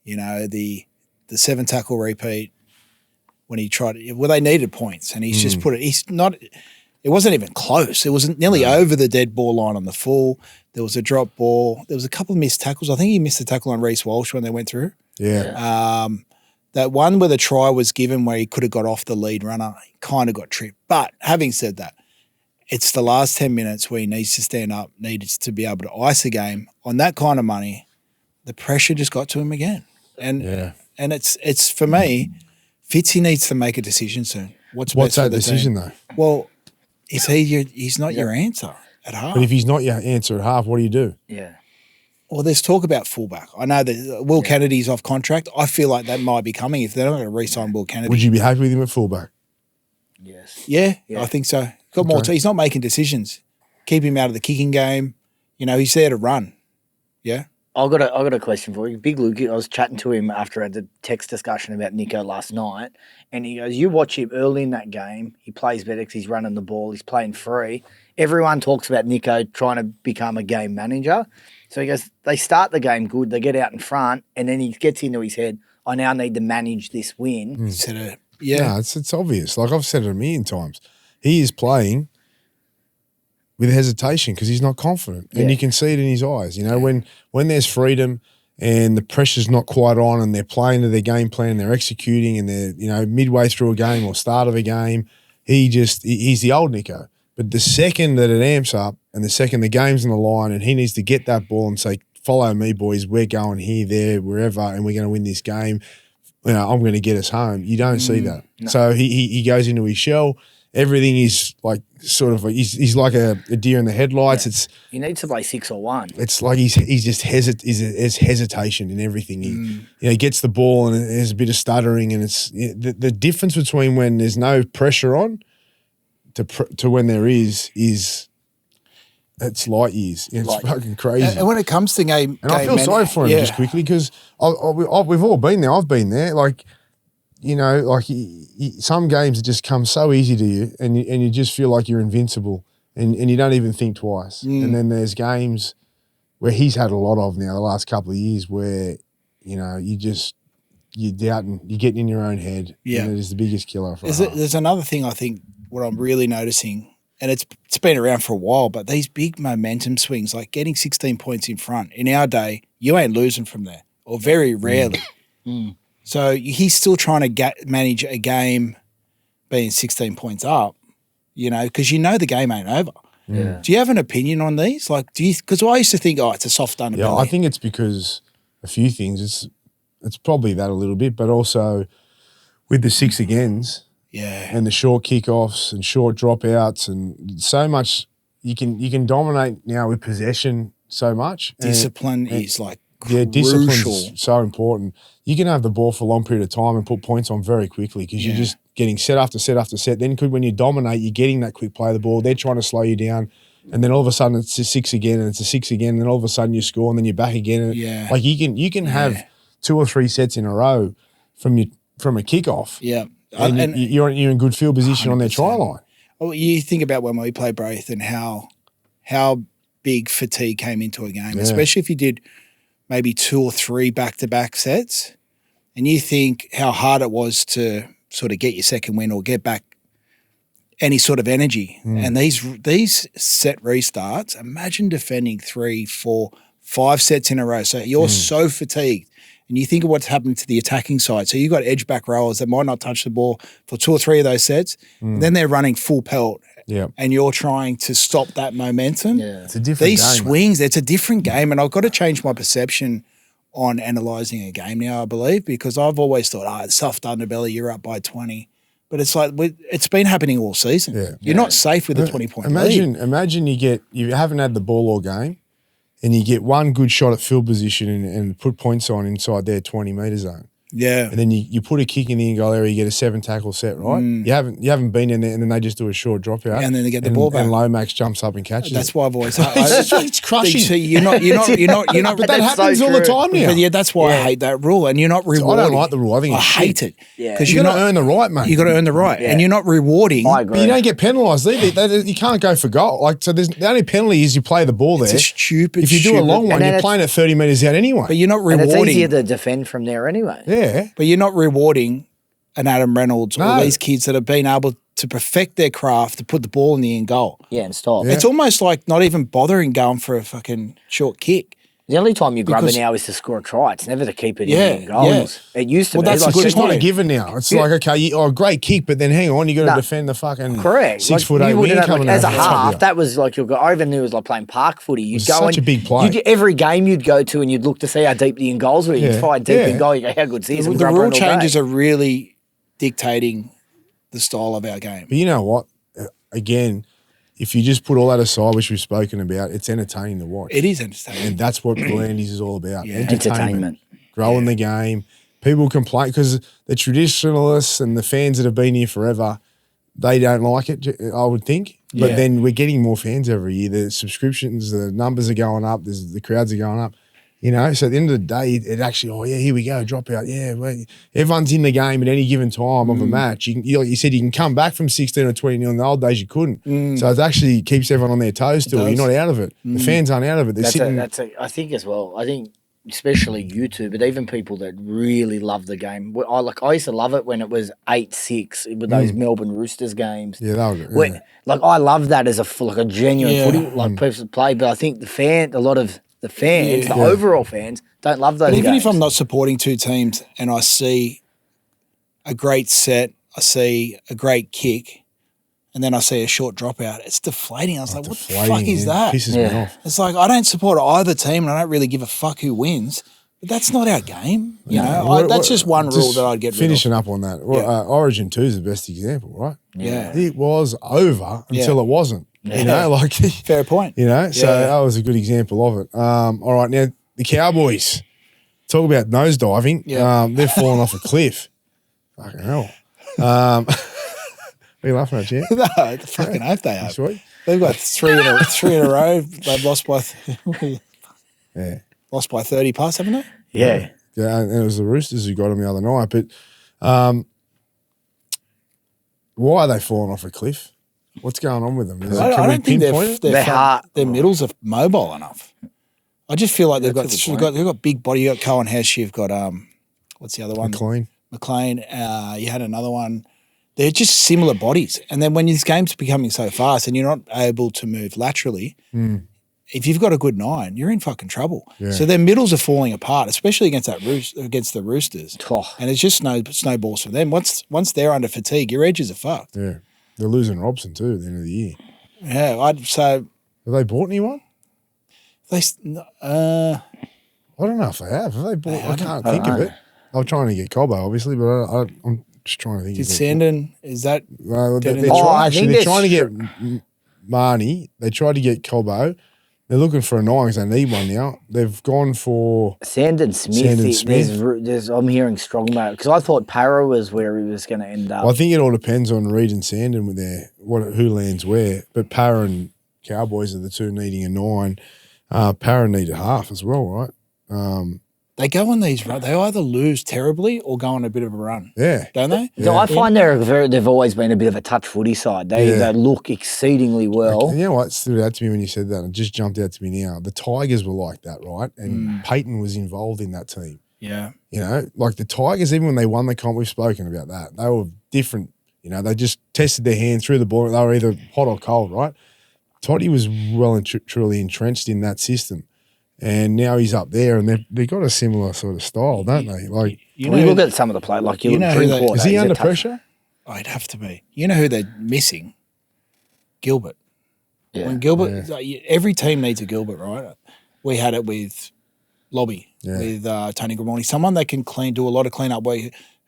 The 7-tackle repeat when he tried it. Well, they needed points, and he's just put it. He's not. It wasn't even close. It was nearly over the dead ball line on the full. There was a drop ball. There was a couple of missed tackles. I think he missed the tackle on Reece Walsh when they went through. Yeah. That one where the try was given where he could have got off the lead runner, he kind of got tripped. But having said that, it's the last 10 minutes where he needs to stand up, needs to be able to ice a game. On that kind of money, the pressure just got to him again. And it's for me, Fitzy needs to make a decision soon. What's that decision though? Well, he's not your answer at half. But if he's not your answer at half, what do you do? Yeah. Well, there's talk about fullback. I know that Will Kennedy's off contract. I feel like that might be coming if they're not going to re-sign Will Kennedy. Would you be happy with him at fullback? Yes. Yeah, I think so. Got more. He's not making decisions. Keep him out of the kicking game. He's there to run. Yeah. I got a question for you. Big Luke, I was chatting to him after I had the text discussion about Nicho last night, and he goes, you watch him early in that game, he plays better because he's running the ball, he's playing free. Everyone talks about Nicho trying to become a game manager. So he goes, they start the game good, they get out in front, and then he gets into his head, I now need to manage this win. No, it's obvious. Like I've said it a million times. He is playing with hesitation because he's not confident, and you can see it in his eyes. When there's freedom and the pressure's not quite on, and they're playing to their game plan, they're executing, and they're midway through a game or start of a game, he's the old Nicho. But the second that it amps up, and the second the game's on the line, and he needs to get that ball and say, "Follow me, boys. We're going here, there, wherever, and we're going to win this game. I'm going to get us home." You don't see that. No. So he goes into his shell. Everything is like sort of he's like a deer in the headlights. Yeah. It's he needs to play 6 or 1. It's like he's just there's hesitation in everything. He gets the ball and there's a bit of stuttering, and it's the difference between when there's no pressure on to when there is it's light years. It's fucking crazy. And when it comes to game, and I feel sorry for him just quickly because we've all been there. I've been there. Some games it just come so easy to you, and you just feel like you're invincible, and you don't even think twice. And then there's games where he's had a lot of now the last couple of years where you're doubting, you're getting in your own head. Yeah, and it is the biggest killer for us. There's another thing I think what I'm really noticing, and it's been around for a while, but these big momentum swings, like getting 16 points in front in our day, you ain't losing from there, or very rarely. So he's still trying to manage a game being 16 points up, because the game ain't over. Yeah. Do you have an opinion on these? Like, because I used to think, it's a soft underbelly. Yeah, I think it's because a few things. It's probably that a little bit, but also with the 6 agains and the short kickoffs and short dropouts and so much, you can dominate now with possession so much. Discipline is like yeah, crucial. discipline's so important. You can have the ball for a long period of time and put points on very quickly because you're just getting set after set after set. Then when you dominate, you're getting that quick play of the ball. They're trying to slow you down. And then all of a sudden it's a 6 again and it's a 6 again. And then all of a sudden you score and then you're back again. And like you can have 2 or 3 sets in a row from a kickoff. Yeah. And you're in good field position 100%. On their try line. Well, you think about when we played Braith and how big fatigue came into a game, especially if you did maybe 2 or 3 back-to-back sets, and you think how hard it was to sort of get your second win or get back any sort of energy. And these set restarts, imagine defending 3, 4, 5 sets in a row. So you're so fatigued. And you think of what's happened to the attacking side. So you've got edge back rowers that might not touch the ball for 2 or 3 of those sets. And then they're running full pelt. Yeah. And you're trying to stop that momentum. Yeah. It's a different These game. swings, it's a different game. And I've got to change my perception on analysing a game now, I believe, because I've always thought, it's soft underbelly, you're up by 20. But it's like, it's been happening all season. Yeah. You're not safe with a 20-point lead. Imagine you haven't had the ball all game and you get one good shot at field position and put points on inside their 20-metre zone. Yeah. And then you put a kick in the in goal area, you get a 7-tackle set, right? You haven't been in there, and then they just do a short dropout. And then they get the ball back. And Lomax jumps up and catches That's it. why I've always It's crushing. So you're not But that happens all the time now. But that's why I hate that rule. And you're not rewarding. I don't like the rule. I think I it's hate shit. it. Yeah. Because You got to earn the right, mate. You got to earn the right. And you're not rewarding. I agree. But you don't get penalised either. You can't go for goal. Like, so the only penalty is you play the ball there. It's a stupid. If you do a long one, you're playing at 30 metres out anyway. But you're not And rewarding. it's easier to defend from there anyway. Yeah. But you're not rewarding an Adam Reynolds or these kids that have been able to perfect their craft to put the ball in the end goal. Yeah, and stop. Yeah. It's almost like not even bothering going for a fucking short kick. The only time you grab it now is to score a try. It's never to keep it in goals. It used to be. that's like, a good It's not a point. given now. It's like, okay, great kick, but then hang on, you got to defend the fucking correct. 6'8" you wing wouldn't coming as a out of the top of half, you. that was like I even knew it was like playing park footy. You'd was go such and a big play. Every game you'd go to and you'd look to see how deep the in goals were. You'd find deep in goal. You go, how good's this? The rule changes are really dictating the style of our game. But you know what? Again, if you just put all that aside, which we've spoken about, it's entertaining to watch. It is entertaining. And that's what Blandys is all about. Yeah. Entertainment. Growing the game. People complain because the traditionalists and the fans that have been here forever, they don't like it, I would think. But then we're getting more fans every year. The subscriptions, the numbers are going up. The crowds are going up. You know, so at the end of the day, it actually, here we go, drop out. Yeah, well, everyone's in the game at any given time of a match. Like you said, you can come back from 16 or 20 nil. In the old days, you couldn't. So it actually keeps everyone on their toes still. You're not out of it. The fans aren't out of it. I think as well. I think especially you two, but even people that really love the game. I used to love it when it was 8-6 with those Melbourne Roosters games. Yeah, that was Like I love that as a genuine footy, like people play. But I think a lot of the fans, the overall fans, don't love those But even games. if I'm not supporting two teams and I see a great set, I see a great kick, and then I see a short dropout, it's deflating. I was like, what the fuck is that? Pisses me off. It's like, I don't support either team and I don't really give a fuck who wins, but that's not our game. You know, that's just one rule that I'd get rid of. Finishing up on that, Origin 2 is the best example, right? Yeah. It was over until it wasn't. You know, like Fair point. You know, so that was a good example of it. All right, now the Cowboys. Talk about nose diving. Yeah. They're falling off a cliff. Fucking hell. What are you laughing at, Jim? No, I fucking hope they are. Sweet. They've got three in a row. They've lost by lost by 30 plus, haven't they? Yeah. Yeah, and it was the Roosters who got them the other night. But why are they falling off a cliff? What's going on with them? I don't think their middles are mobile enough. I just feel like they've got big body. You got Cohen Hesh. You've got what's the other one? McLean. You had another one. They're just similar bodies. And then when this game's becoming so fast and you're not able to move laterally, if you've got a good 9, you're in fucking trouble. Yeah. So their middles are falling apart, especially against against the Roosters. Oh. And it's just snowballs for them. Once they're under fatigue, your edges are fucked. Yeah. They're losing Robson too at the end of the year. Yeah, Have they bought anyone? they I don't know if they have. Have they bought? I can't think of it. I was trying to get Cobbo, obviously, but I'm just trying to think. did Sandon, is that Well, Did they're it- they're I trying to think get Marnie. They tried to get Cobbo. They're looking for a 9 because they need one now. They've gone for Sandon Smith. Sandon Smith. There's I'm hearing strong about because I thought Para was where he was going to end up. Well, I think it all depends on Reed and Sandon with who lands where. But Para and Cowboys are the two needing a 9. Para need a half as well, right? they go on these runs? They either lose terribly or go on a bit of a run, Yeah. don't they? So I find they've always been a bit of a touch footy side. They look exceedingly well. You know what stood out to me when you said that? It just jumped out to me now. The Tigers were like that, right? And Peyton was involved in that team. Yeah. You know, like the Tigers, even when they won the comp, we've spoken about that. They were different. You know, they just tested their hand through the ball. They were either hot or cold, right? Toddy was well and truly entrenched in that system. And now he's up there, and they've got a similar sort of style, don't they? Like, You Well, know, you look at some of the play, like you know who they- is he under pressure? I'd have to be. You know who they're missing? Gilbert. Yeah. When Gilbert, every team needs a Gilbert, right? We had it with Lobby, with Tony Grimoni, someone that can do a lot of cleanup work,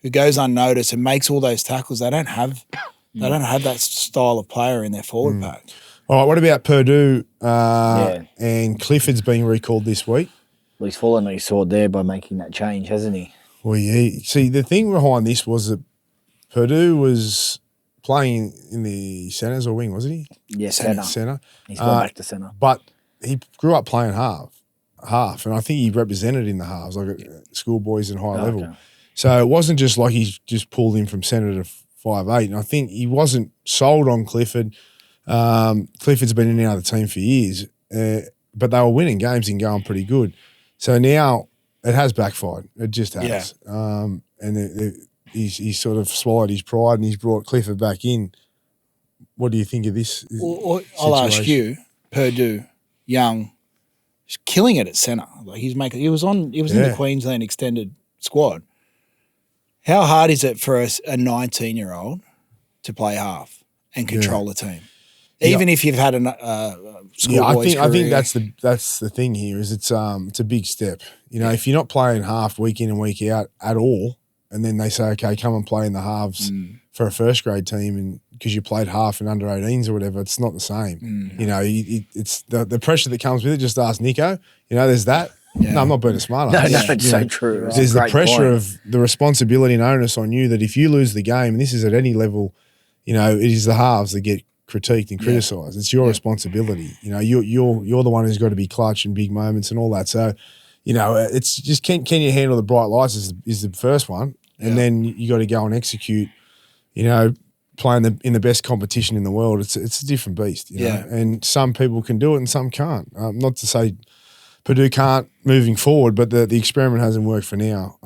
who goes unnoticed and makes all those tackles. They don't have that style of player in their forward pack. All right, what about Purdue and Clifford's being recalled this week? Well, he's fallen on his sword there by making that change, hasn't he? Well, yeah. See, the thing behind this was that Purdue was playing in the centres or wing, wasn't he? Yeah, centre. Centre. He's gone back to centre. But he grew up playing half, and I think he represented in the halves, like at schoolboys and high level. So it wasn't just like he's just pulled him from centre to 5'8", and I think he wasn't sold on Clifford. Clifford's been in and out of the team for years, but they were winning games and going pretty good. So now it has backfired. It just has. Yeah. And he's sort of swallowed his pride and he's brought Clifford back in. What do you think of this I'll ask situation? you, Purdue, young, he's killing it at centre. Like he was in the Queensland extended squad. How hard is it for a 19-year-old to play half and control the team? Even if you've had a schoolboys I think career. that's the thing here is it's a big step. You know, if you're not playing half week in and week out at all, and then they say, okay, come and play in the halves for a first grade team, and because you played half in under 18s or whatever, it's not the same. You know, it's the pressure that comes with it. Just ask Nicho. You know, there's that. Yeah. No, I'm not being a smart No, ass. it's so true. Right? There's the Great pressure point. of the responsibility and onus on you that if you lose the game, and this is at any level, you know, it is the halves that get critiqued and criticised. It's your responsibility. You know, you're the one who's got to be clutch in big moments and all that. So, you know, it's just can you handle the bright lights is the first one, and then you got to go and execute. You know, playing in the best competition in the world. It's a different beast. You know? And some people can do it and some can't. Not to say Purdue can't moving forward, but the experiment hasn't worked for now.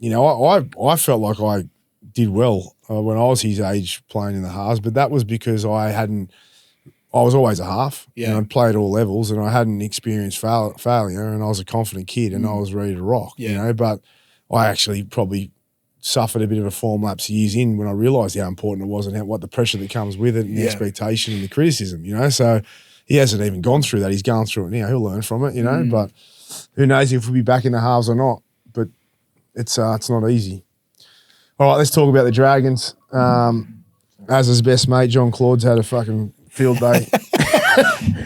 You know, I felt like I did well when I was his age playing in the halves, but that was because I was always a half. Yeah. And I'd played all levels and I hadn't experienced failure, and I was a confident kid and I was ready to rock, you know, but I actually probably suffered a bit of a form lapse years in when I realised how important it was and what the pressure that comes with it and the expectation and the criticism, you know. So he hasn't even gone through that. He's going through it now. He'll learn from it, you know, but who knows if we'll be back in the halves or not. But it's not easy. All right, let's talk about the Dragons. As his best mate, John Claude's had a fucking field day.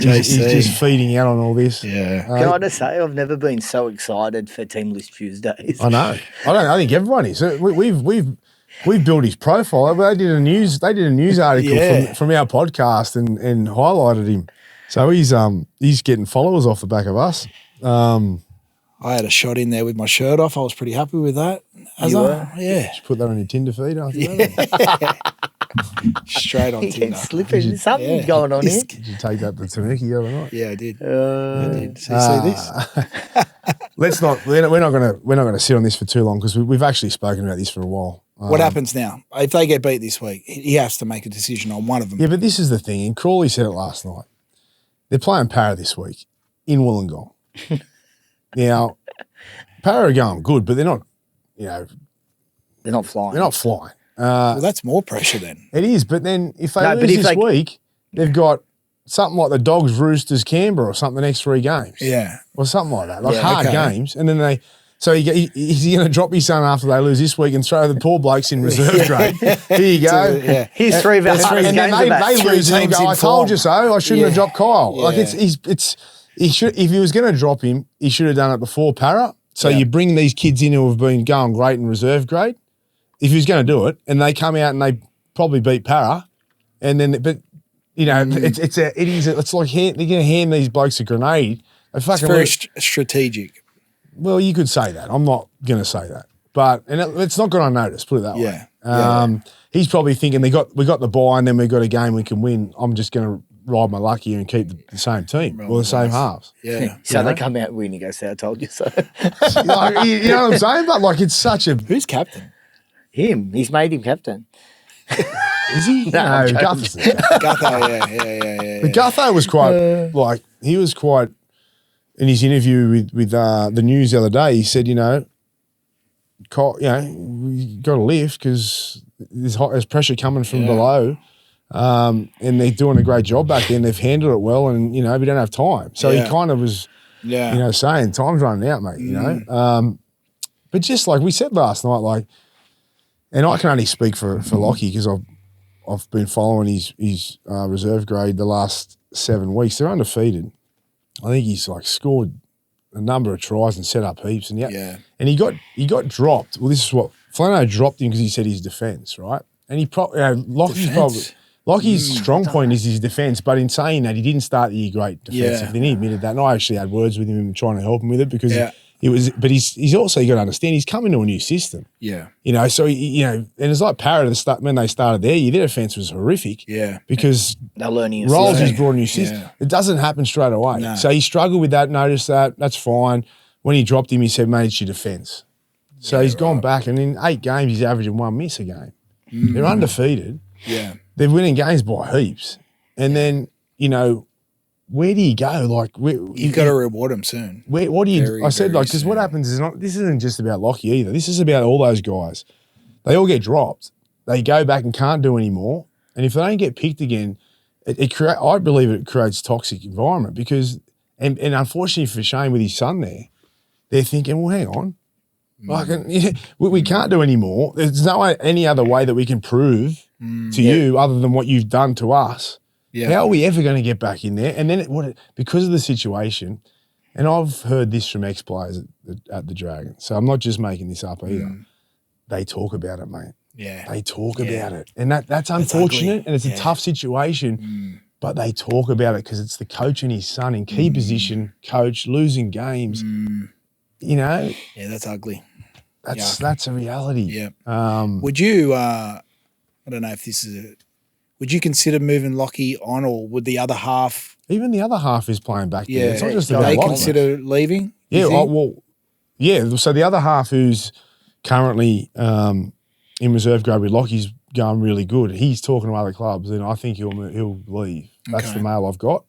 he's just feeding out on all this. Yeah. Can I just say, I've never been so excited for Team List Tuesdays. I know. I think everyone is. We've built his profile. They did a news article from our podcast and highlighted him. So he's getting followers off the back of us. I had a shot in there with my shirt off. I was pretty happy with that. Yeah. Just put that on your Tinder feed after that. Straight on Tinder. Slipping. Something's going on here. Did you take that to Tameki the other night? Yeah, I did. I did. So you see this? We're not gonna sit on this for too long because we've actually spoken about this for a while. What happens now? If they get beat this week, he has to make a decision on one of them. Yeah, but this is the thing, and Crawley said it last night. They're playing Para this week in Wollongong. Now, Para are going good, but they're not, They're not flying. they're not flying. Well, that's more pressure then. It is, but then if they No, but lose if this they- week, they've got something like the Dogs, Roosters, Canberra or something the next 3 games. Yeah. Or something like that, like Yeah, hard okay. games. And then so is he going to drop his son after they lose this week and throw the poor blokes in reserve grade? Here you go. Yeah. Here's 3 of our hardest And then games of that. they lose and he'll teams go, in I told form. you so. I shouldn't have dropped Kyle. Yeah. Like he should, if he was going to drop him, he should have done it before Para. So Yeah. you bring these kids in who have been going great in reserve grade. If he was going to do it, and they come out and they probably beat Para, and then it's like they're going to hand these blokes a grenade. They It's fucking very lose. strategic. Well, you could say that. I'm not going to say that, but it's not gone unnoticed. Put it that Yeah. way. He's probably thinking we got the bye, and then we got a game we can win. I'm just going to ride my luck here and keep the same team or the same halves. Yeah. So they come out and win. He goes, I told you so. Like, you know what I'm saying? But like, it's such a Who's captain? Him. He's made him captain. is he? No, I'm joking. Gutho's the Gutho, yeah. But Gutho was quite he was quite in his interview with the news the other day. He said, we got to lift because there's pressure coming from below, and they're doing a great job back there. And they've handled it well, and we don't have time. So he kind of was, saying time's running out, mate. But just like we said last night, and I can only speak for Lockie because I've been following his reserve grade the last 7 weeks. They're undefeated. I think he's scored a number of tries and set up heaps. And and he got dropped. Well, this is what Flano dropped him because he said his defence, right? And Lockie's strong point is his defence, but in saying that, he didn't start the year great defensively. And he admitted that. And I actually had words with him and trying to help him with it because it was. But he's also got to understand he's coming to a new system. Yeah. So and it's like Para at the start when they started their year. Their defence was horrific. Yeah. Because They're learning. a Rolls system. has brought a new system. Yeah. It doesn't happen straight away. No. So he struggled with that. Noticed that. That's fine. When he dropped him, he said, "Mate, it's your defence." So he's gone back, and in 8 games, he's averaging 1 miss a game. They're undefeated. Yeah. They're winning games by heaps. And then, where do you go? You've got to reward him soon. What do you? Very, I said very because what happens is this isn't just about Lockie either. This is about all those guys. They all get dropped. They go back and can't do anymore. And if they don't get picked again, I believe it creates toxic environment because, and unfortunately for Shane with his son there, they're thinking, well, hang on, we can't do anymore. There's any other way that we can prove to you other than what you've done to us. Yeah. How are we ever going to get back in there? And then because of the situation, and I've heard this from ex-players at the Dragon, so I'm not just making this up either. They talk about it, mate. Yeah. They talk about it. And that's unfortunate and it's a tough situation, but they talk about it because it's the coach and his son in key position, coach, losing games. Yeah, that's ugly. That's a reality. Yeah. Would you, I don't know if this is would you consider moving Lockie on or would the other half? Even the other half is playing back there. It's not just do about they Lockie. consider leaving? Yeah. So the other half who's currently in reserve grade with Lockie's going really good. He's talking to other clubs and I think he'll leave. That's the mail I've got.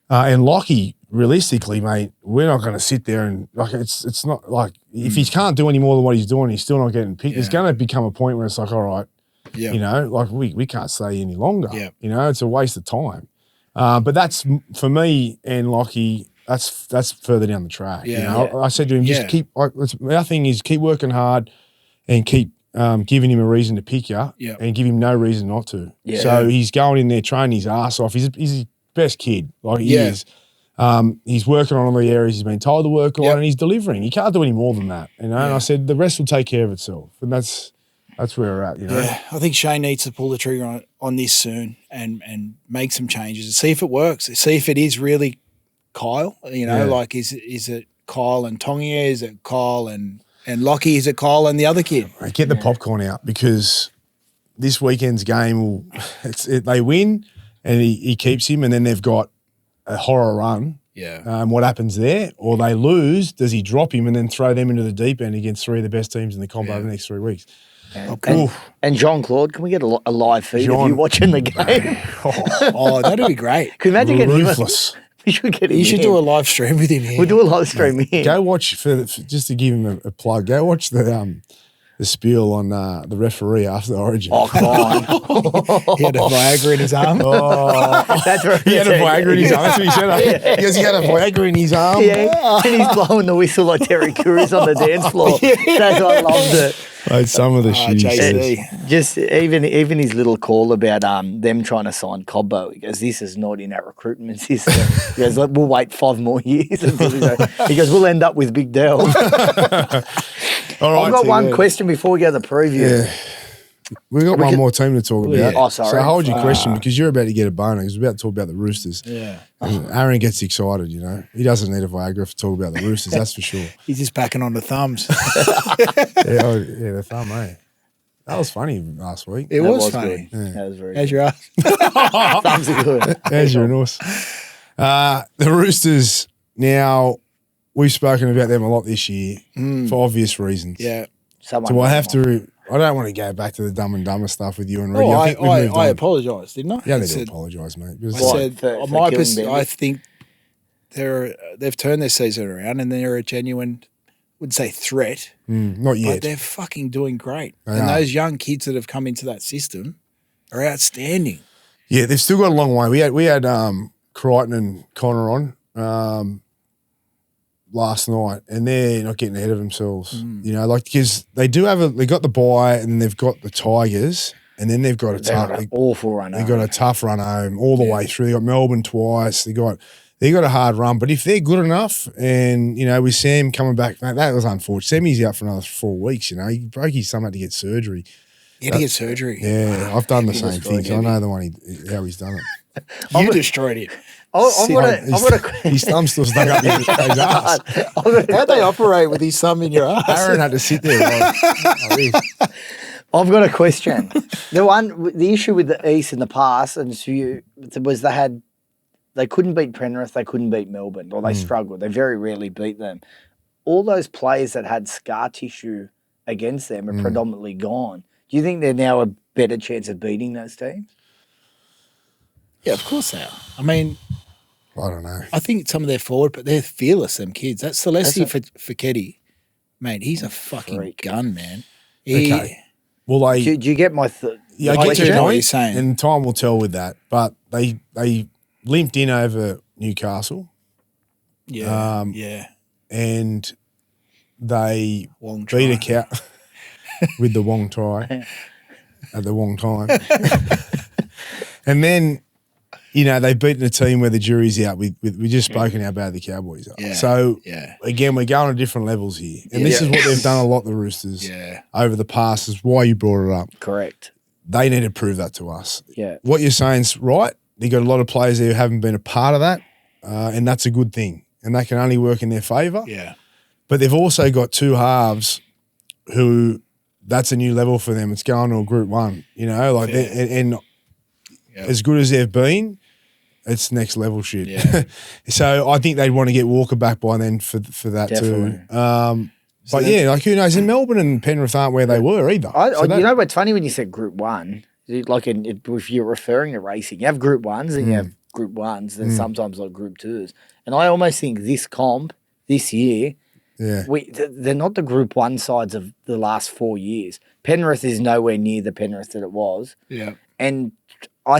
And Lockie, realistically, mate, we're not going to sit there and it's not like if he can't do any more than what he's doing, he's still not getting picked. There's going to become a point where it's like, all right, we can't stay any longer. Yeah. It's a waste of time. But that's for me and Lockie. That's further down the track. Yeah. I said to him, just keep. Our thing is keep working hard and keep giving him a reason to pick you, and give him no reason not to. Yeah. So he's going in there training his ass off. He's his best kid, he is. He's working on all the areas he's been told to work on, and he's delivering. He can't do any more than that, And I said the rest will take care of itself, and that's where we're at. Yeah, I think Shane needs to pull the trigger on this soon and make some changes and see if it works. See if it is really Kyle. Is it Kyle and Tongia? Is it Kyle and Lockie? Is it Kyle and the other kid? Get the popcorn out because this weekend's game they win and he keeps him, and then they've got a horror run. Yeah. What happens there? Or they lose, does he drop him and then throw them into the deep end against 3 of the best teams in the comp over the next 3 weeks? And Jean-Claude, can we get a live feed of you watching the game? Oh, that'd be great. Can you imagine getting him? Ruthless. We should get him. You should in. do a live stream with him here. We'll do a live stream here. Go watch just to give him a plug. Go watch the spiel on the referee after the Origin. Oh, come on. He had a Viagra in his arm. That's right. He had a Viagra in his arm. That's what he said. He goes, he had a Viagra in his arm. Yeah, and he's blowing the whistle like Terry Crews on the dance floor. I loved it. Mate, some of the shit he says. JC. Just even his little call about them trying to sign Cobbo. He goes, "This is not in our recruitment system." He goes, "We'll wait 5 more years." Until he goes, "We'll end up with Big Dell." All right, I've got one question before we go to the preview. Yeah. We've got one more team to talk about. Yeah. Oh, sorry. So hold your question because you're about to get a boner because we're about to talk about the Roosters. Yeah. And Aaron gets excited, you know. He doesn't need a Viagra to talk about the Roosters, that's for sure. He's just packing on the thumbs. Yeah, the thumb, eh? That was funny last week. It That was was funny. good. That was very How's good. your ass? Thumbs are good. There's your horse. The Roosters, now, we've spoken about them a lot this year for obvious reasons. Yeah. Someone So I have to, I don't want to go back to the Dumb and Dumber stuff with you and Reni. Oh, I think we've moved I on. apologised, didn't I? You don't I need to said, apologise, mate. I Because What? said For my killing pers- Bentley? I think they've turned their season around and they're a genuine, wouldn't say threat, not but yet. they're fucking doing great. They And are. those young kids that have come into that system are outstanding. Yeah, they've still got a long way. We had Crichton and Connor on last night, and they're not getting ahead of themselves. You know, like because they got the bye, and they've got the Tigers, and then they've got a They got tough. an awful run. They got a tough run home all the way through. They got Melbourne twice. They got a hard run, but if they're good enough, and you know, with Sam coming back, mate, that was unfortunate. Sammy's out for another 4 weeks. You know, he broke his thumb, had to get surgery. You had to get surgery. Yeah, I've done the same thing. destroyed So I know the one how he's done it. You destroyed it. I've got a His thumb's still stuck up his ass. How'd they operate with his thumb in your ass? Aaron had to sit there. I've got a question. The issue with the East in the past and was they couldn't beat Penrith, they couldn't beat Melbourne, or they struggled. They very rarely beat them. All those players that had scar tissue against them are predominantly gone. Do you think they're now a better chance of beating those teams? Yeah, of course they are. I mean, I don't know. I think some of their forward, but they're fearless, them kids. That Celestia Fiketti, mate, he's a fucking freak. gun, man. Okay. Well, Do you get my yeah, I get question? your What point, you're saying. and time will tell with that. But they limped in over Newcastle, Yeah, yeah. and they Wong beat a try. cow with the Wong try at the Wong time. And then, you know, they've beaten a team where the jury's out. We just spoken how bad the Cowboys are. Yeah, So, yeah. again, we're going to different levels here. And this is what they've done a lot, the Roosters, Yeah. over the past, is why you brought it up. correct? They need to prove that to us. Yeah. What you're saying's right. You've got a lot of players there who haven't been a part of that, and that's a good thing. And that can only work in their favour. Yeah. But they've also got two halves who that's a new level for them. It's going to a Group 1, you know, like and as good as they've been, it's next level shit. Yeah. So I think they'd want to get Walker back by then for that Definitely. too. But yeah, like who knows? In Melbourne and Penrith aren't where they were either. You know what's funny when you said Group 1? Like if you're referring to racing, you have Group 1s and you have Group 1s, then sometimes like Group 2s. And I almost think this comp this year, yeah, they're not the Group 1 sides of the last 4 years. Penrith is nowhere near the Penrith that it was. Yeah. And I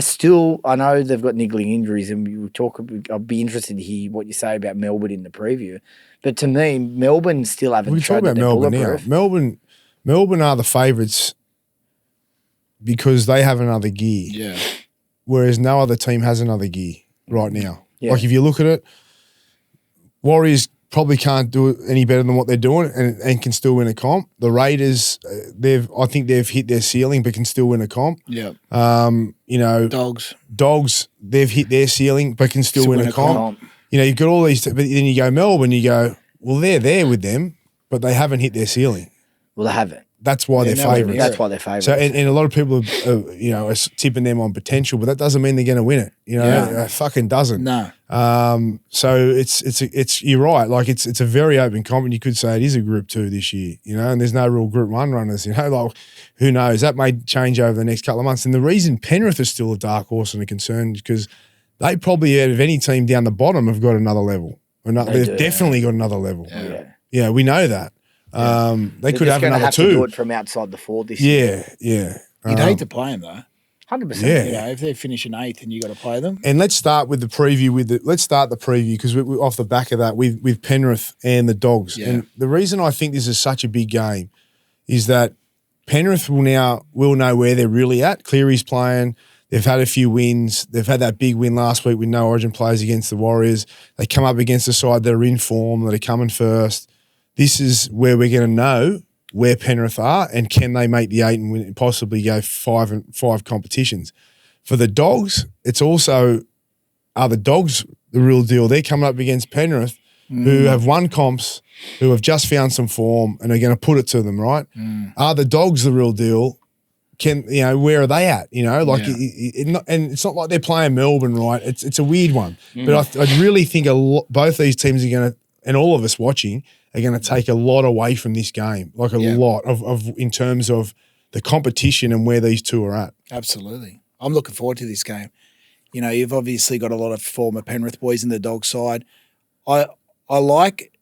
know they've got niggling injuries, and we will talk. I'll be interested to hear what you say about Melbourne in the preview. But to me, Melbourne still haven't. we can talk shown that about they're Melbourne now. bulletproof. Melbourne are the favourites because they have another gear, Yeah. whereas no other team has another gear right now. Yeah. Like if you look at it, Warriors probably can't do it any better than what they're doing and can still win a comp. The Raiders, I think they've hit their ceiling but can still win a comp. Yeah. You know, Dogs. they've hit their ceiling but can still win a comp. You know, you've got all these, but then you go Melbourne, you go, well, they're there with them, but they haven't hit their ceiling. Well, they haven't. that's why they're nowhere favourites. near That's why they're favourites. So, and a lot of people, are tipping them on potential, but that doesn't mean they're going to win it. It fucking doesn't. No. So it's you're right. Like it's a very open comp, and you could say it is a Group 2 this year. And there's no real Group 1 runners. Like who knows? That may change over the next couple of months. And the reason Penrith is still a dark horse and a concern is because they probably out of any team down the bottom have got another level. They've definitely got another level. Yeah, we know that. They could have another two. To do it from outside the 4 this year. Yeah. You'd hate to play them though. 100%. Yeah. If they're finishing 8th and you got to play them. And let's start with the preview. Let's start the preview because we're off the back of that with Penrith and the Dogs. Yeah. And the reason I think this is such a big game is that Penrith will know where they're really at. Cleary's playing. They've had a few wins. They've had that big win last week with no Origin players against the Warriors. They come up against a side that are in form, that are coming first. This is where we're going to know where Penrith are and can they make the 8 and win, possibly go 5 competitions. For the Dogs, it's also, are the Dogs the real deal? They're coming up against Penrith who have won comps, who have just found some form and are going to put it to them, right? Are the Dogs the real deal? Where are they at? And it's not like they're playing Melbourne, right? It's a weird one. But I really think both these teams are going to, and all of us watching, are going to take a lot away from this game, like a lot of in terms of the competition and where these two are at. Absolutely. I'm looking forward to this game. You've obviously got a lot of former Penrith boys in the dog side. I like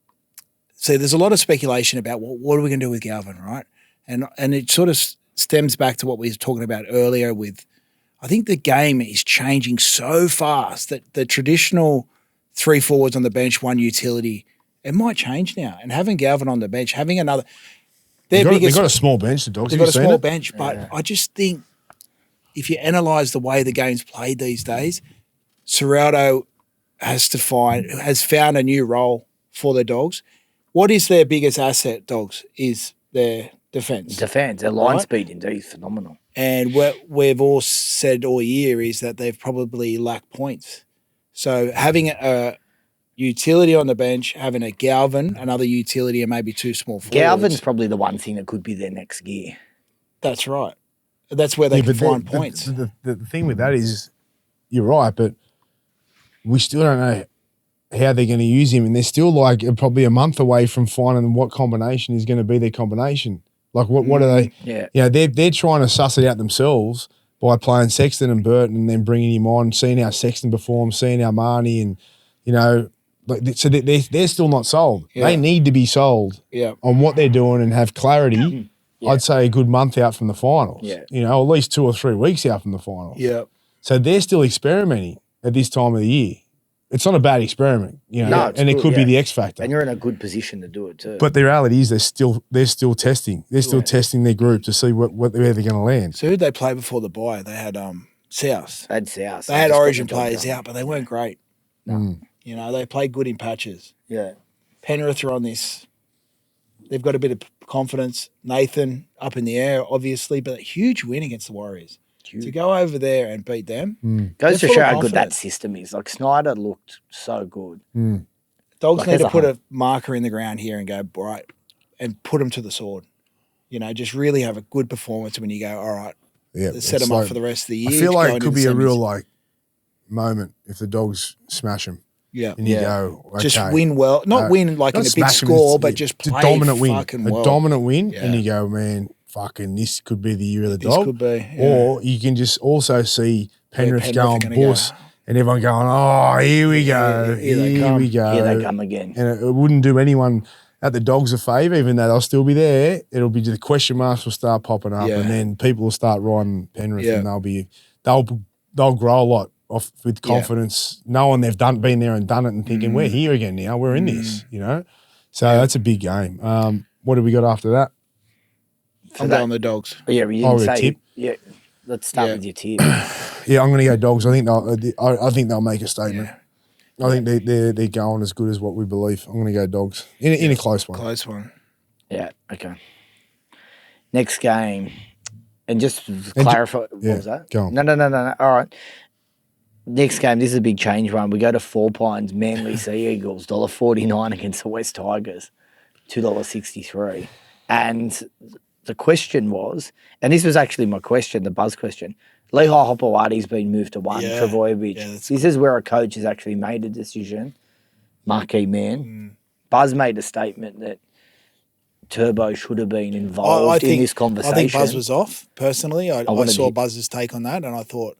– see, there's a lot of speculation about what are we going to do with Galvin, right? And it sort of stems back to what we were talking about earlier with – I think the game is changing so fast that the traditional 3 forwards on the bench, 1 utility, it might change now. And having Galvin on the bench, having another – They've got a small bench, the Dogs. They've got a small bench, but I just think if you analyse the way the game's played these days, Serrato has found a new role for the Dogs. What is their biggest asset, Dogs, is their defence. Their line speed indeed is phenomenal. And what we've all said all year is that they've probably lacked points. So having a utility on the bench, having a Galvin, another utility, and maybe 2 small forwards. Galvin's probably the one thing that could be their next gear. That's right. That's where they can find points. The thing with that is, you're right, but we still don't know how they're going to use him, and they're still probably a month away from finding what combination is going to be their combination. Like what are they? Yeah. They're trying to suss it out themselves by playing Sexton and Burton and then bringing him on, seeing how Sexton performs, seeing how Marnie and so they're still not sold. Yeah. They need to be sold on what they're doing and have clarity. I'd say a good month out from the finals. Yeah. At least 2 or 3 weeks out from the finals. Yeah. So they're still experimenting at this time of the year. It's not a bad experiment, No, and it could be the X factor. And you're in a good position to do it too. But the reality is they're still testing. They're still testing their group to see where they're going to land. So who did they play before the bye? They had South. They had South. They had Origin players out, but they weren't great. No. They played good in patches. Yeah. Penrith are on this. They've got a bit of confidence. Nathan up in the air, obviously, but a huge win against the Warriors. To go over there and beat them. Goes to show how good that system is. Like Snyder looked so good. Dogs need to put a marker in the ground here and go, right, and put them to the sword. Just really have a good performance when you go, all right, let's set them up for the rest of the year. I feel like it could be a real moment if the Dogs smash them. Yeah. And you go, okay. Just win well. Not win like in a big score, but just play dominant win. Fucking well. A dominant win, and you go, man, fucking this could be the year of the Dog. This could be. Yeah. Or you can just also see Penrith going boss and everyone going, oh, here we go. Here we go. Here they come again. And it wouldn't do anyone at the Dogs a favour, even though they'll still be there. It'll be the question marks will start popping up and then people will start riding Penrith and they'll grow a lot off with confidence, knowing they've been there and done it and thinking, we're here again now, we're in this, So that's a big game. What have we got after that? I'm going the Dogs. Oh, yeah, you didn't say tip. Yeah, let's start with your tip. Yeah, I'm going to go Dogs. I think they'll make a statement. Yeah. I think they're going as good as what we believe. I'm going to go Dogs in a close one. Close one. Yeah. Okay. Next game, and just to clarify, what was that? Go on. No. All right. Next game, this is a big change one. We go to Four Pines, Manly Sea Eagles, $1.49 against the West Tigers, $2.63. And the question was, and this was actually my question, the buzz question. Lehigh Hopewadi's been moved to 1. Yeah. Travojevic. Yeah, This is where a coach has actually made a decision. Marquee man. Mm. Buzz made a statement that Turbo should have been involved in this conversation. I think Buzz was off, personally. I wanted saw to- Buzz's take on that, and I thought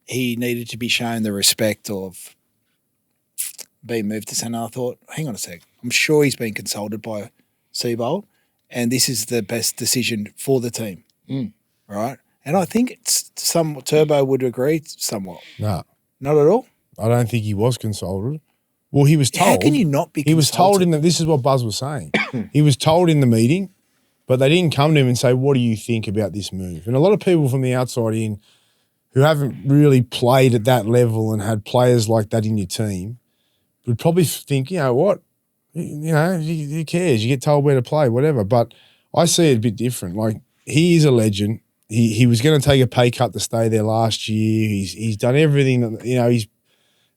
he needed to be shown the respect of being moved to centre. I thought, hang on a sec. I'm sure he's been consulted by Seabold, and this is the best decision for the team, right? And I think it's Turbo would agree somewhat. No, Not at all? I don't think he was consulted. Well, he was told. How can you not be consulted? He was told in the, this is what Buzz was saying. He was told in the meeting, but they didn't come to him and say, what do you think about this move? And a lot of people from the outside in who haven't really played at that level and had players like that in your team would probably think, you know what, who cares? You get told where to play, whatever. But I see it a bit different. Like, he is a legend. He was going to take a pay cut to stay there last year. He's done everything that, he's,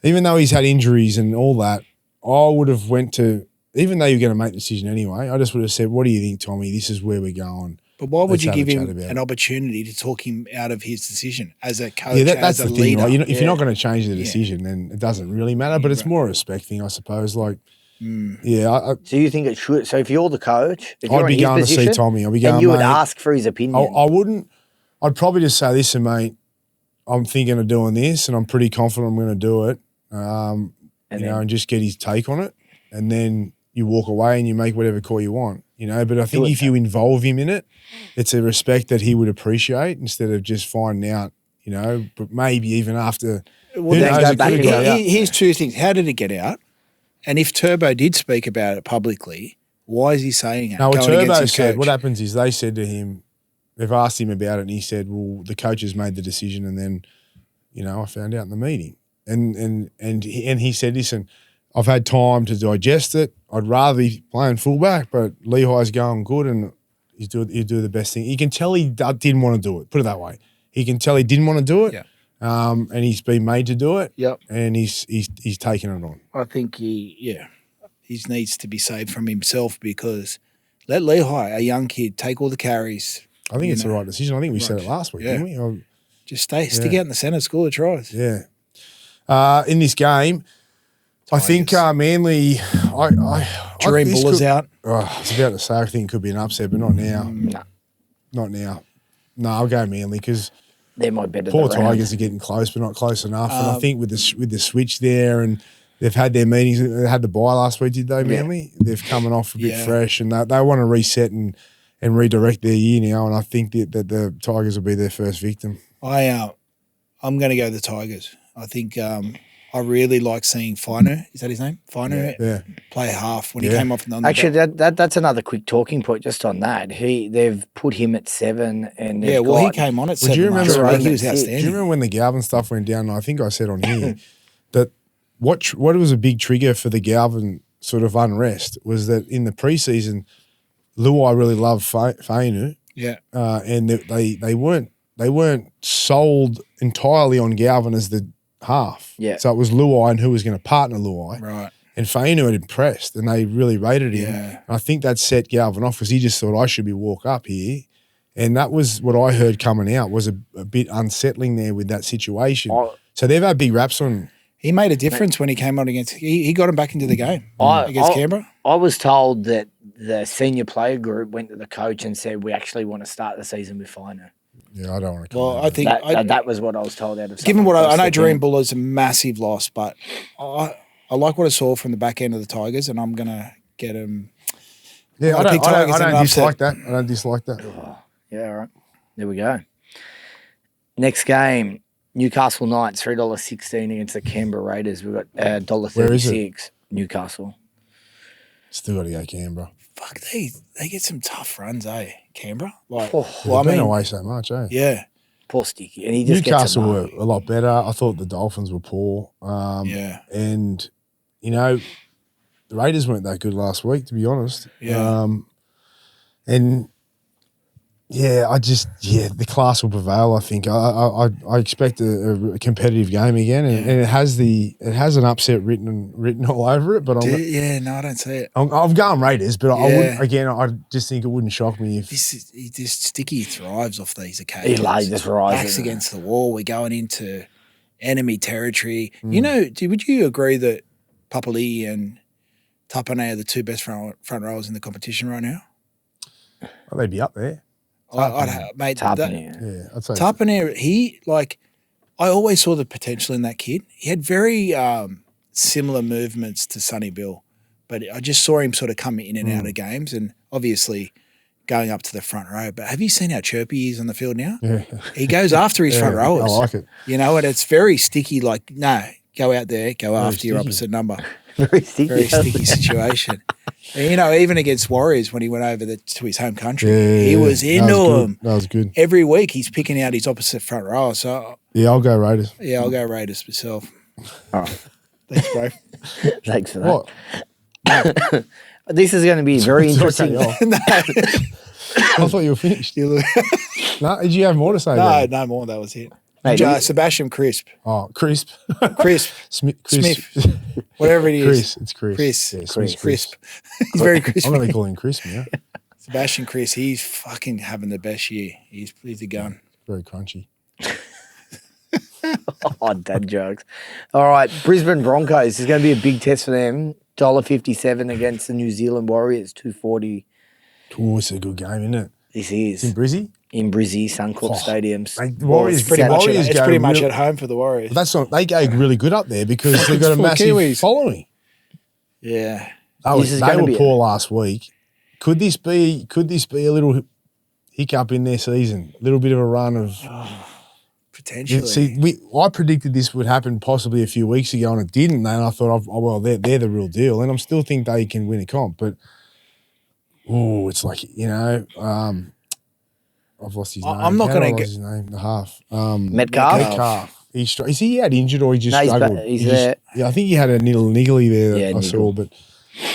even though he's had injuries and all that, I would have went to, even though you're going to make the decision anyway, I just would have said, what do you think, Tommy? This is where we're going. But why would Let's you have a give chat him about an it. opportunity to talk him out of his decision as a coach, Yeah, that's as a the thing, leader? right? If you're not going to change the decision, then it doesn't really matter. But it's more a respect thing, I suppose. Like, yeah, So you think it should? So if you're the coach, if you're I'd be in his going to see position, Tommy. I'd be then going, you would mate, ask for his opinion. I wouldn't. I'd probably just say, listen, mate, I'm thinking of doing this, and I'm pretty confident I'm going to do it. And just get his take on it, and then you walk away and you make whatever call you want. But I think if you involve him in it, it's a respect that he would appreciate instead of just finding out. But maybe even after. Well, who then knows, go it back could to go it. out. Here's two things. How did it get out? And if Turbo did speak about it publicly, why is he saying it? No, what going against Turbo his said, coach? what happens is they said to him, they've asked him about it, and he said, well, the coaches made the decision, and then, I found out in the meeting. And he said, listen, I've had time to digest it. I'd rather be playing fullback, but Lehigh's going good, and he'll do the best thing. You can tell he didn't want to do it, put it that way. He can tell he didn't want to do it, and he's been made to do it, and he's taken it on. I think he needs to be saved from himself, because let Lehigh, a young kid, take all the carries. I think it's the right decision. I think we said it last week, didn't we? Just stick out in the centre, score the tries. Yeah. In this game, I think Manly. Dream Buller's out. I was about to say I think it could be an upset, but not now. No, Not now. No, I'll go Manly because they're my better. poor Tigers are getting close, but not close enough. And I think with the switch there, and they've had their meetings. They had the bye last week, did they, Manly? They've coming off a bit fresh, and they want to reset and redirect their year now. And I think that the Tigers will be their first victim. I'm going to go the Tigers. I think I really like seeing Fino. Is that his name? Fino. Yeah. Play half when he came off. Actually, that's another quick talking point just on that. They've put him at 7, and he came on at 7. Do you remember? last week. He was Do outstanding. you remember when the Galvin stuff went down? And I think I said on here that what was a big trigger for the Galvin sort of unrest was that in the preseason, Luai really loved Fainu. Yeah. And they weren't sold entirely on Galvin as the half. Yeah. So it was Luai and who was going to partner Luai. Right. And Fainu had impressed, and they really rated him. Yeah. And I think that set Galvin off because he just thought I should be walk up here. And that was what I heard coming out was a bit unsettling there with that situation. So they've had big raps on. He made a difference when he came on against. He got him back into the game against Canberra. I was told that the senior player group went to the coach and said, we actually want to start the season with Fino. Yeah, I don't want to come Well, out. I think That was what I was told out of given what I know, someone. Dream Buller's a massive loss, but I like what I saw from the back end of the Tigers, and I'm going to get him. Yeah, I pick Tigers in an don't dislike upset. that. I don't dislike that. Yeah, all right. There we go. Next game, Newcastle Knights, $3.16 against the Canberra Raiders. We've got $1.36. Newcastle. Still got to go Canberra. Fuck, they get some tough runs, eh? Canberra? Like, They've been away so much, eh? yeah. Poor Sticky. And he just Newcastle were gets a lot better. I thought the Dolphins were poor. Yeah. And, the Raiders weren't that good last week, to be honest. Yeah. And the class will prevail. I think I expect a competitive game again, and it has an upset written all over it. But no, I don't see it. I'm going Raiders, but I wouldn't. Again, I just think it wouldn't shock me if Sticky thrives off these occasions. He just rises. Backs against the wall. We're going into enemy territory. You know, would you agree that Papali and Tapane are the two best front rowers in the competition right now? Well, they'd be up there. Mate, Tapane. I'd say Tapane, I always saw the potential in that kid. He had very similar movements to Sonny Bill, but I just saw him sort of come in and out of games and obviously going up to the front row. But have you seen how chirpy he is on the field now? Yeah. He goes after his front rowers. I like it. You know, and it's very sticky, like, no, go out there, go Very after your sticky. opposite number. Very sticky. Very sticky situation. And, you know, even against Warriors when he went over to his home country, he was into him. That was good. Every week he's picking out his opposite front row. So, Yeah, I'll go Raiders. yeah, I'll go Raiders myself. All right. Thanks, bro. Thanks for that. What? This is going to be very interesting. I thought you were finished. No, did you have more to say? No, there? no more. That was it. Mate, Sebastian Crisp. Oh, Crisp. Crisp. Smith. Whatever it is. Chris. It's Chris. Chris. Yeah, Chris. Smith Crisp. He's very crispy. I'm going to call him Crisp now. Sebastian Crisp, he's fucking having the best year. He's a gun. Very crunchy. Oh, dad jokes. All right, Brisbane Broncos is going to be a big test for them. $1.57 against the New Zealand Warriors, $2.40. Oh, it's a good game, isn't it? This It's in is Brizzy. in Brizzy, Suncorp Stadiums. Mate, the Warriors, It's pretty much real- at home for the Warriors. That's not. They go really good up there because they've got a Full massive Kiwis. following. Yeah. This is They gonna were be poor last week. Could this be a little hiccup in their season? A little bit of a run of. Potentially. See, I predicted this would happen possibly a few weeks ago, and it didn't. And I thought, oh well, they're the real deal, and I still think they can win a comp. But it's like I've lost his name. I'm not How gonna did I get- lose his name. The half. Metcalf. Is he out injured or he just No, struggled? he's He just- there. Yeah, I think he had a niggly there that Yeah, I saw, niggle. but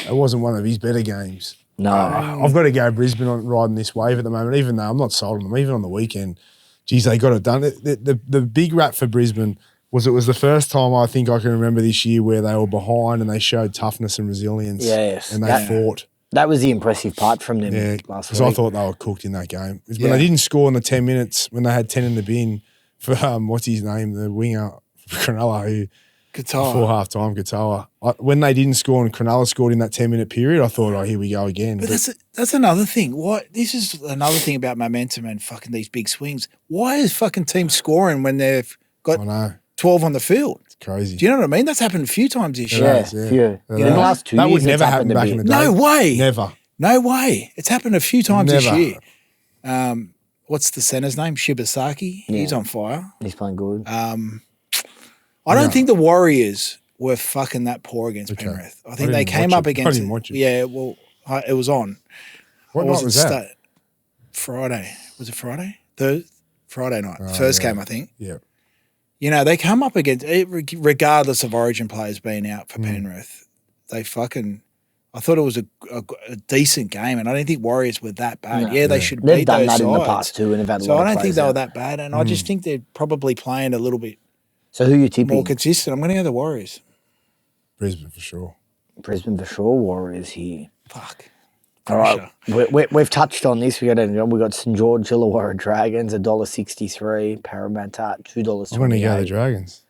it wasn't one of his better games. No. I've got to go Brisbane on riding this wave at the moment, even though I'm not sold on them. Even on the weekend, geez, they got it done. The big rap for Brisbane was it was the first time I think I can remember this year where they were behind and they showed toughness and resilience. Yes. And they fought. That was the impressive part from them Yeah, last because week. I thought they were cooked in that game. It was when Yeah. they didn't score in the 10 minutes, when they had 10 in the bin for, what's his name, the winger, Cronulla, who before half-time, Katoa. When they didn't score and Cronulla scored in that 10-minute period, I thought, here we go again. But that's another thing. This is another thing about momentum and fucking these big swings. Why is fucking teams scoring when they've got I know. 12 on the field? It's crazy. Do you know what I mean? That's happened a few times this year. Yeah, Yeah. few. Yeah. In the last 2 That years, would never it's happen happened back to in the be. day. No way. Never. No way. It's happened a few times this Never. year. What's the center's name? Shibasaki. He's on fire. He's playing good. I don't think the Warriors were fucking that poor against Penrith. I think I they didn't came watch up it. I against didn't watch it. Yeah, well, it was on. What night was that? Friday. Was it Friday? Friday night. Oh, First yeah. game, I think. Yeah. You know, they come up against, regardless of Origin players being out Mm. for Penrith, I thought it was a decent game, and I don't think Warriors were that bad. Yeah, they should They've beat done those that in the sides. past too, and have had a So lot I of don't think players they were out. that bad, and I just think they're probably playing a little bit So who you tipping? more consistent. I'm going to go the Warriors. Brisbane for sure. Brisbane for sure. Warriors here. Fuck. All right, we've touched on this. We got St George Illawarra Dragons $1.63, Parramatta $2.28. I'm going to go the Dragons.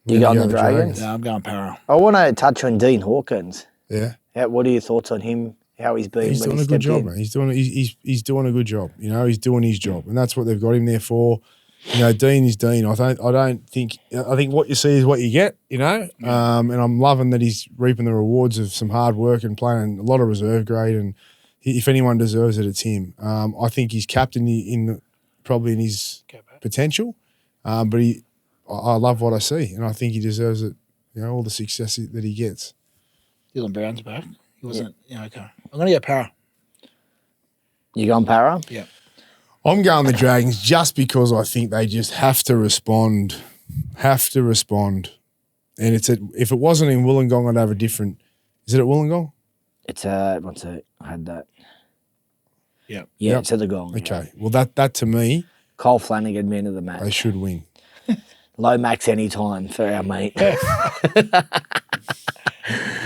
You going the Dragons? No, I'm going Para. I want to touch on Dean Hawkins. Yeah. What are your thoughts on him? How he's been? He's when doing he a good stepped job, in? man. He's doing a good job. You know, he's doing his job, and that's what they've got him there for. You know, Dean is Dean. I think what you see is what you get. You know, and I'm loving that he's reaping the rewards of some hard work and playing a lot of reserve grade. And if anyone deserves it, it's him. I think he's captain probably in his potential, but I love what I see, and I think he deserves it. You know, all the success that he gets. Dylan Brown's back. He wasn't. Yeah, okay. I'm going to go Para. You going Para? Yeah. I'm going the Dragons just because I think they just have to respond. And if it wasn't in Wollongong, I'd have a different. Is it at Wollongong? It's one sec. I had that. Yep. Yeah, Yep. to the gong. Okay. Well, that to me, Cole Flanagan, man of the match. they should win. Low max anytime for our mate.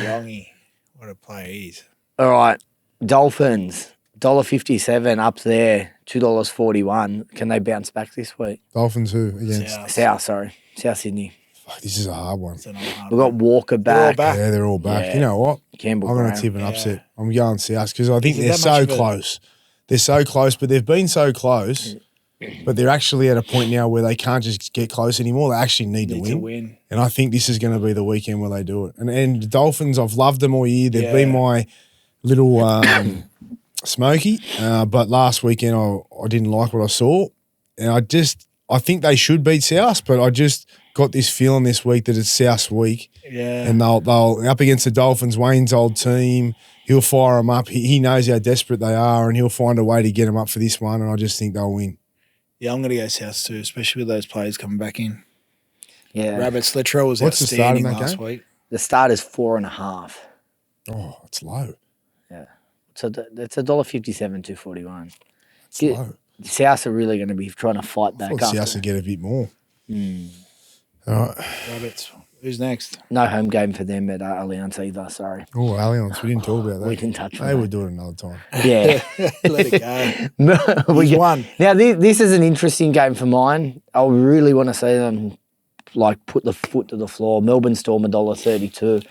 Yongy. What a player he is. All right. Dolphins, $1.57 up there, $2.41. Can they bounce back this week? Dolphins who against? South Sydney. Fuck, this is a hard one. It's an hard We've got one. Walker They're all back. back. Yeah, they're all back. Yeah. You know what? Campbell I'm going Graham. to tip an Yeah. upset. I'm going South because I think Is it they're that so much of a- close. They're so close, but they've been so close. But they're actually at a point now where they can't just get close anymore. They actually need to win. And I think this is going to be the weekend where they do it. And the Dolphins, I've loved them all year. They've been my little smoky. But last weekend, I didn't like what I saw. And I think they should beat South, but I just got this feeling this week that it's South's week. Yeah. And they'll up against the Dolphins, Wayne's old team. He'll fire them up. He knows how desperate they are, and he'll find a way to get them up for this one, and I just think they'll win. Yeah, I'm going to go South too, especially with those players coming back in. Yeah. Rabbit Slitro was What's the start in outstanding that last game? week. The start is 4.5. Oh, it's low. Yeah. So that's $1.57, $2.41. It's low. South are really going to be trying to fight I back thought up. South would get a bit more. All right. Rabbits. Who's next? No home game for them at Allianz either, sorry. Oh, Allianz. We didn't talk about that. We didn't touch on They that. would do it another time. Yeah. Let it go. We He's get- won. Now, this is an interesting game for mine. I really want to see them put the foot to the floor. Melbourne Storm $1.32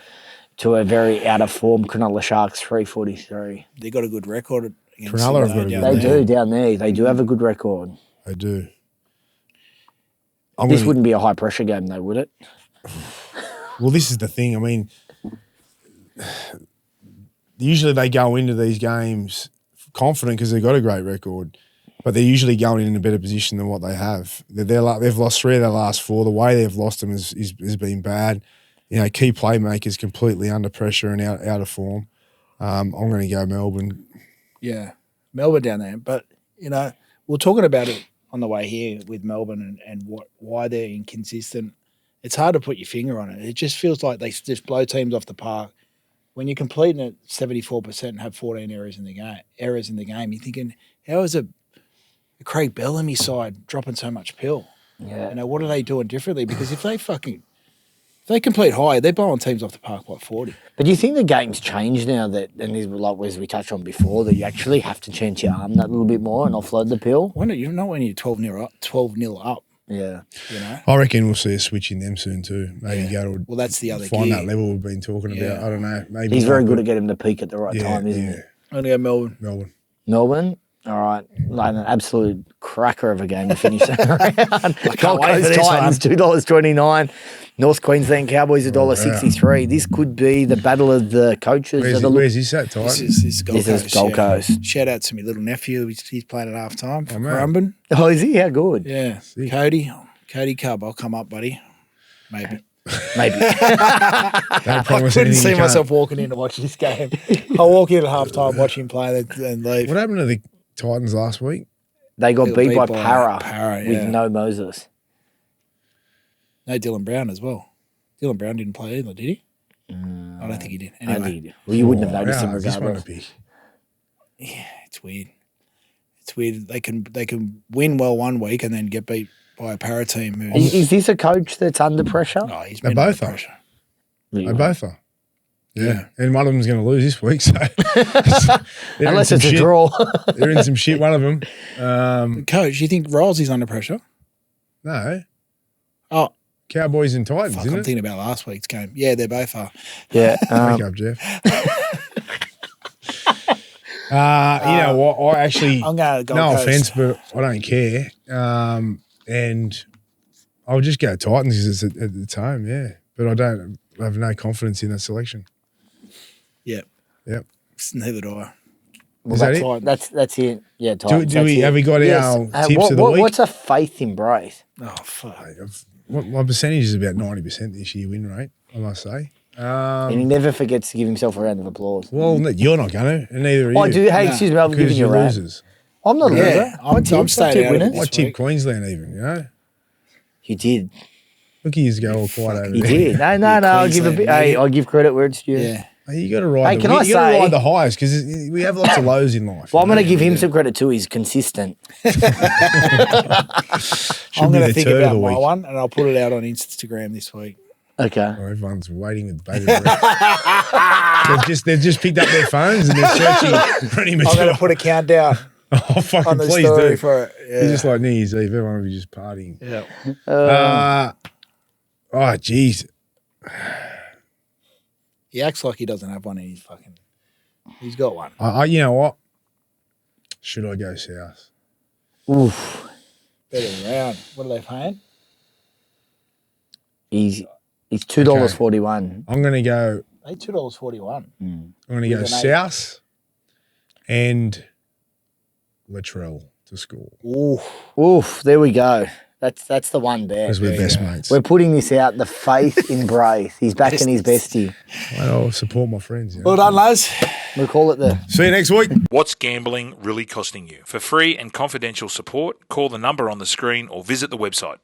to a very out of form Cronulla Sharks 3.43. They got a good record against Cronulla have got a down good They there. do down there. They do have a good record. They do. This wouldn't be a high pressure game though, would it? Well, this is the thing. I mean, usually they go into these games confident because they've got a great record, but they're usually going in a better position than what they have. They've lost 3 of their last 4. The way they've lost them has been bad. You know, key playmakers completely under pressure and out of form. I'm going to go Melbourne. Yeah, Melbourne down there. But, you know, we're talking about it on the way here with Melbourne and why they're inconsistent. It's hard to put your finger on it. It just feels like they just blow teams off the park. When you're completing at 74% and have 14 errors in the game, you're thinking, how is a Craig Bellamy side dropping so much pill? Yeah. You know, what are they doing differently? Because if they complete high, they're blowing teams off the park, 40? But do you think the game's changed now that, and this, like as we touched on before, that you actually have to chance your arm that little bit more and offload the pill? When you're 12-0 up, Yeah. you know? I reckon we'll see a switch in them soon too. Maybe go to Well, that's the other find key. that level we've been talking Yeah. about. I don't know. Maybe He's very good at getting him to peak at the right time, isn't he? I'm going to go Melbourne. Melbourne. Melbourne, all right, like an absolute cracker of a game to finish that round. Gold wait for Coast this Titans $2.29, North Queensland Cowboys $1.63. This could be the battle of the coaches. Where's this at, Titan? This is Gold This Coast. is Gold yeah. Coast. Shout out to my little nephew. He's playing at half time for man. Currumbin. Oh, is he? How good? Yeah. Sick. Cody Cub, I'll come up, buddy. Maybe. Maybe. Don't I promise couldn't anything see you can't. myself walking in to watch this game. I'll walk in at half time, watch him play and leave. What happened to the Titans last week? They got Got beat beat by by Para, Para, with yeah. no Moses. No, Dylan Brown as well. Dylan Brown didn't play either, did he? I don't think he did. I Anyway, did. Well, you wouldn't have noticed him This one regardless. to pick. yeah, it's weird. It's weird. They can win well one week and then get beat by a Para team. Is this a coach that's under pressure? Oh, he's They been both under are. pressure. Really? They both are. Yeah. Yeah. And one of them's going to lose this week. So they're Unless in it's some a shit. draw. They're in some shit, one of them. Coach, you think Rolsey's under pressure? No. Oh, Cowboys and Titans, fuck, isn't I'm it? thinking about last week's game. Yeah, they both are. Yeah. Wake up, Jeff. You know what? I actually, I'm going to Gold no Coast. offense, but I don't care. And I'll just go Titans because it's home, yeah. But I have no confidence in that selection. Yep. Yep. Neither do I. Well, Is that it? That's it. Yeah, Titans. Do we have we got our tips of the week? What's a faith in Braith? Oh, fuck. My percentage is about 90% this year win rate, I must say. And he never forgets to give himself a round of applause. Well, you're not going to, and neither are you. I do. Hey, excuse me, I'm giving because you a you're round. losers. I'm not a Yeah, loser. I'm staying tip out of it winners. this I tipped week. Queensland even, you know? You did. Look, you go all quiet over You there. did. No. I'll give a Queensland, bit. mate. Hey, I'll give credit where it's due. Yeah. You got to ride. Hey, can I you got to say- ride the highs because we have lots of lows in life. Well, I'm you know? going to give him some credit too. He's consistent. I'm be going the to think turd of about the my week. one, and I'll put it out on Instagram this week. Okay. Oh, everyone's waiting with bated breath. they've just picked up their phones and they're searching for any I'm material. going to put a countdown Oh, fucking on the please story do. for it. It's just like New Year's Eve. Everyone will be just partying. Yeah. Oh, jeez. He acts like he doesn't have one in his fucking. He's got one. You know what? Should I go south? Oof. Better round. What are they paying? He's $2.41. I'm going to go. They $2.41. I'm going to go With an eight. south and Latrell to score. Oof. There we go. That's the one bet. Because we're best mates. We're putting this out. The faith in Braith. He's backing his bestie. I'll support my friends. You know? Well done, lads. We'll call it the. See you next week. What's gambling really costing you? For free and confidential support, call the number on the screen or visit the website.